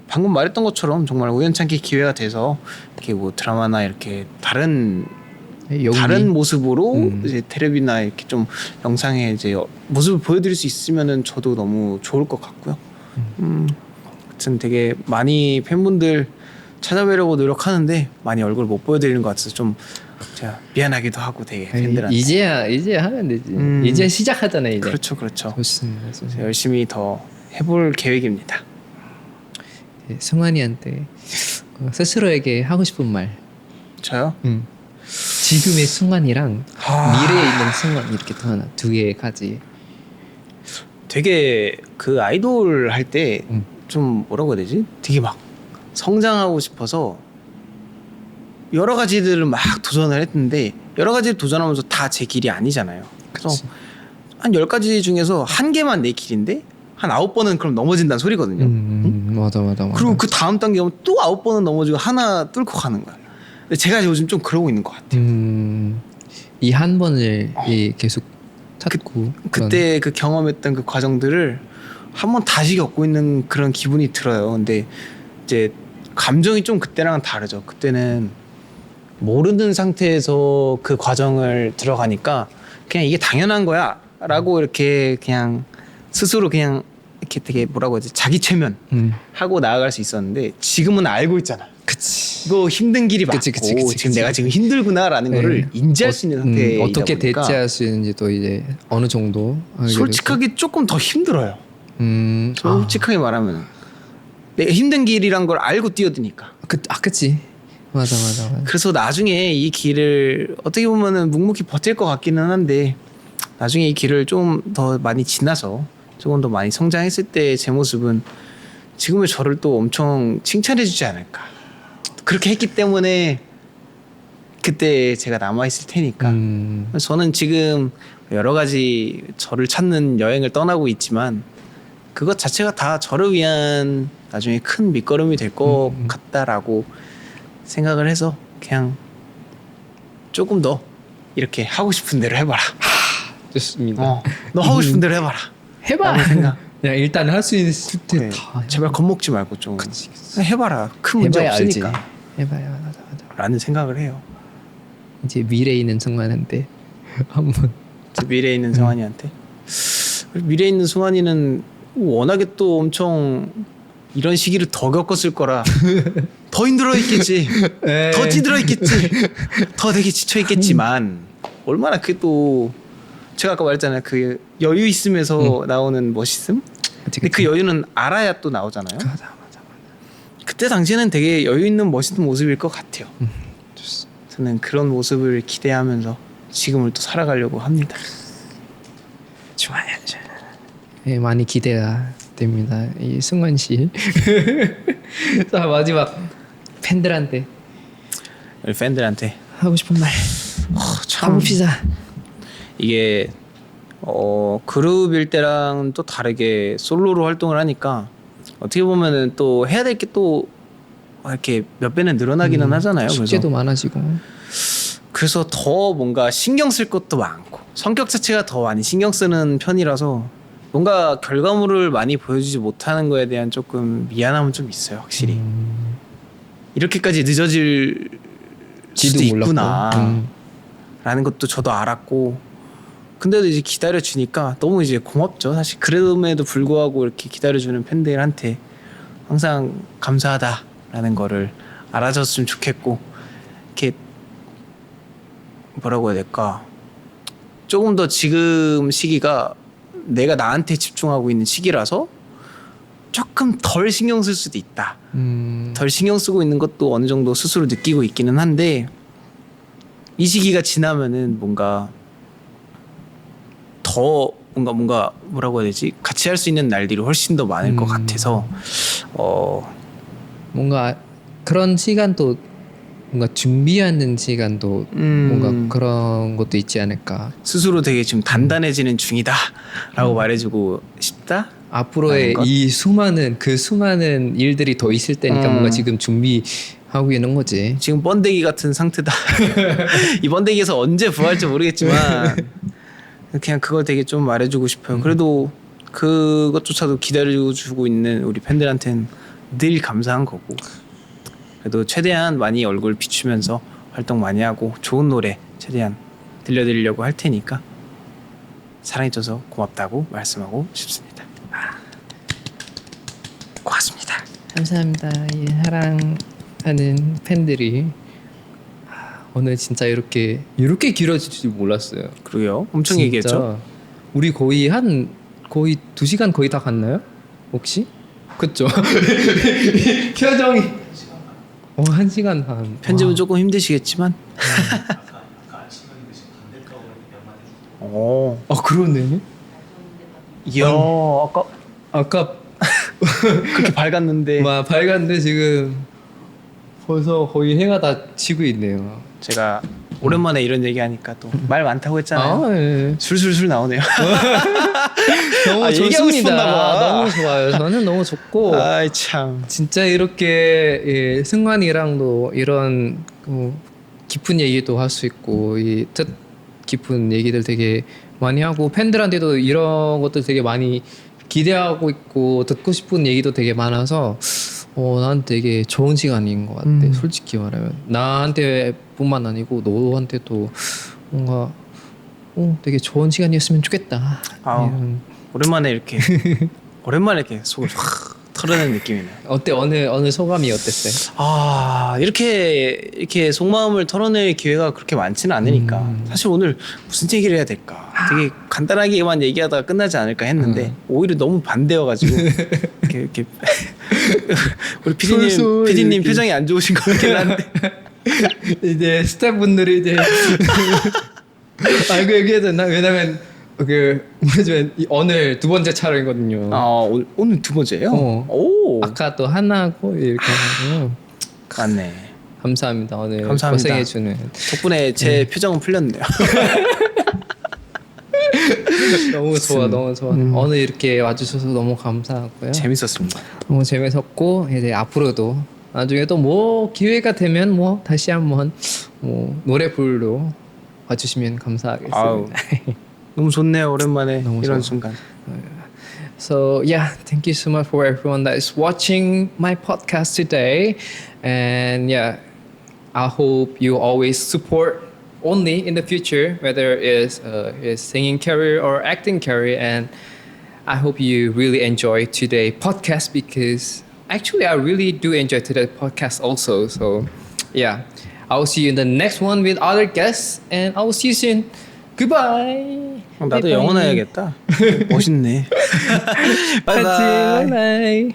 방금 말했던 것처럼 정말 우연찮게 기회가 돼서 이렇게 뭐 드라마나 이렇게 다른 모습으로 이제 텔레비나 이렇게 좀 영상에 이제 모습을 보여드릴 수 있으면은 저도 너무 좋을 것 같고요. 하여튼 되게 많이 팬분들 찾아뵈려고 노력하는데 많이 얼굴 못 보여드리는 것 같아서 좀 제가 미안하기도 하고 되게 팬들한테 이제야 하면 되지. 이제 시작하잖아요. 이제. 그렇죠. 좋습니다. 열심히 더 해볼 계획입니다. 승환이한테 스스로에게 하고 싶은 말. 저요? 지금의 승환이랑 미래에 있는 승환 이렇게 또 하나 두 개까지. 되게 그 아이돌 할 때 좀 뭐라고 해야 되지? 되게 막 성장하고 싶어서 여러 가지들을 막 도전을 했는데 여러 가지를 도전하면서 다 제 길이 아니잖아요. 그래서 그치. 한 10가지 중에서 한 개만 내 길인데 한 9번은 그럼 넘어진다는 소리거든요. 맞아. 그리고 그 다음 단계 오면 또 9번은 넘어지고 하나 뚫고 가는 거야. 근데 제가 요즘 좀 그러고 있는 것 같아요. 이 한 번을 계속 찾고 그때 그 경험했던 그 과정들을 한번 다시 겪고 있는 그런 기분이 들어요. 근데 이제 감정이 좀 그때랑은 다르죠. 그때는 모르는 상태에서 그 과정을 들어가니까 그냥 이게 당연한 거야 라고 이렇게 그냥 스스로 그냥 이렇게 되게 뭐라고 해야 되지? 자기 최면 하고 나아갈 수 있었는데 지금은 알고 있잖아. 그치. 이거 힘든 길이 맞고 지금 내가 지금 힘들구나라는 거를 인지할 수 있는 상태이다 어떻게 보니까 대체할 수 있는지도 이제 어느 정도 솔직하게 조금 더 힘들어요. 솔직하게 말하면 내가 힘든 길이란 걸 알고 뛰어드니까. 그치. 맞아. 그래서 나중에 이 길을 어떻게 보면은 묵묵히 버틸 것 같기는 한데 나중에 이 길을 좀 더 많이 지나서 조금 더 많이 성장했을 때 제 모습은 지금의 저를 또 엄청 칭찬해주지 않을까. 그렇게 했기 때문에 그때 제가 남아있을 테니까. 저는 지금 여러 가지 저를 찾는 여행을 떠나고 있지만 그것 자체가 다 저를 위한 나중에 큰 밑거름이 될 것 같다라고 생각을 해서 그냥 조금 더 이렇게 하고 싶은 대로 해봐라. 좋습니다. 너 하고 싶은 대로 해봐라. 해봐. 생각. 그냥 일단 할 수 있을 때 그래. 다 제발 겁먹지 말고 좀 그치. 해봐라. 큰 문제 해봐야 없으니까. 알지. 해봐야 맞아. 라는 생각을 해요. 이제 미래에 있는 승관한테 한번 저 미래에 있는 승환이한테. 미래에 있는 승환이는 워낙에 또 엄청 이런 시기를 더 겪었을 거라 더 힘들어 있겠지. 더 찌들어 있겠지. 더 되게 지쳐 있겠지만 얼마나 그게 또 제가 아까 말했잖아요. 그 여유 있음에서 나오는 멋있음. 근데 그 여유는 알아야 또 나오잖아요. 맞아. 그때 당시에는 되게 여유 있는 멋있는 모습일 것 같아요. 좋습니다. 저는 그런 모습을 기대하면서 지금을 또 살아가려고 합니다. 좋아요. 네, 많이 기대가 됩니다. 이 승관 씨. 자 마지막 팬들한테 우리 팬들한테 하고 싶은 말. 참 가봅시다. 이게 그룹일 때랑 또 다르게 솔로로 활동을 하니까 어떻게 보면은 또 해야 될 게 또 이렇게 몇 배는 늘어나기는 하잖아요. 숙제도 많아지고. 그래서 더 뭔가 신경 쓸 것도 많고 성격 자체가 더 많이 신경 쓰는 편이라서 뭔가 결과물을 많이 보여주지 못하는 거에 대한 조금 미안함은 좀 있어요. 확실히 이렇게까지 늦어질 수도 있구나 라는 것도 저도 알았고 근데도 이제 기다려주니까 너무 이제 고맙죠. 사실 그럼에도 불구하고 이렇게 기다려주는 팬들한테 항상 감사하다라는 거를 알아줬으면 좋겠고 이렇게 뭐라고 해야 될까? 조금 더 지금 시기가 내가 나한테 집중하고 있는 시기라서 조금 덜 신경 쓸 수도 있다. 덜 신경 쓰고 있는 것도 어느 정도 스스로 느끼고 있기는 한데 이 시기가 지나면은 뭔가 더 뭔가 뭐라고 해야 되지? 같이 할 수 있는 날들이 훨씬 더 많을 것 같아서 뭔가 그런 시간도 뭔가 준비하는 시간도 뭔가 그런 것도 있지 않을까. 스스로 되게 지금 단단해지는 중이다라고 말해주고 싶다. 앞으로의 이 수많은 일들이 더 있을 때니까 뭔가 지금 준비하고 있는 거지. 지금 번데기 같은 상태다. 이 번데기에서 언제 부활할지 모르겠지만 그냥 그걸 되게 좀 말해주고 싶어요. 그래도 그것조차도 기다려주고 있는 우리 팬들한테는 늘 감사한 거고 그래도 최대한 많이 얼굴 비추면서 활동 많이 하고 좋은 노래 최대한 들려드리려고 할 테니까 사랑해줘서 고맙다고 말씀하고 싶습니다. 고맙습니다. 감사합니다. 예, 사랑하는 팬들이 오늘 진짜 이렇게 길어질 줄 몰랐어요. 그러게요. 엄청 진짜. 얘기했죠. 우리 거의 2시간 거의 다 갔나요? 혹시? 그쵸? 표정이 1시간 반. 편집은 와. 조금 힘드시겠지만 그러네. 이야 아까 그렇게 밝았는데 밝았는데 지금 벌써 거의 해가 다 지고 있네요. 제가 오랜만에 이런 얘기하니까 또 말 많다고 했잖아요. 예. 술술술 나오네요. 너무 얘기하고 싶었나 좋습니다. 봐. 너무 좋아요. 저는 너무 좋고 아이 참. 진짜 이렇게 예, 승관이랑도 이런 깊은 얘기도 할 수 있고 이 뜻 깊은 얘기들 되게 많이 하고 팬들한테도 이런 것들 되게 많이 기대하고 있고 듣고 싶은 얘기도 되게 많아서 난 되게 좋은 시간인 것 같아. 솔직히 말하면 나한테뿐만 아니고 너한테도 뭔가 되게 좋은 시간이었으면 좋겠다. 이런. 오랜만에 이렇게 속을 확 털어내는 느낌이네요. 어때 어느 소감이 어땠어요? 이렇게 속마음을 털어낼 기회가 그렇게 많지는 않으니까 사실 오늘 무슨 얘기를 해야 될까 되게 간단하게만 얘기하다가 끝나지 않을까 했는데 오히려 너무 반대여가지고 이렇게 우리 PD님 표정이 안 좋으신 것 같긴 한데 이제 스태프분들이 이제 알고 얘기해도 되나? 왜냐면 뭐냐면 오늘 2번째 촬영이거든요. 오늘 2번째예요? 오 아까 또 하나고 이렇게 하고 맞네. 감사합니다. 오늘 감사합니다. 고생해주는 덕분에 제 표정은 풀렸네요. 너무 좋아. 오늘 이렇게 와주셔서 너무 감사하고요. 재밌었습니다. 너무 재밌었고 이제 앞으로도 나중에 또 뭐 기회가 되면 다시 한번 노래 부르러 와주시면 감사하겠습니다. 아우, 너무 좋네요. 오랜만에 너무 이런 좋아. 순간. So yeah, thank you so much for everyone that is watching my podcast today, and yeah, I hope you always support only in the future, whether it's singing career or acting career, and I hope you really enjoy today's podcast because actually I really do enjoy today's podcast also. So yeah, I will see you in the next one with other guests, and I will see you soon. Goodbye. 나도 영어 해야겠다. 멋있네. 바이바이. Bye bye.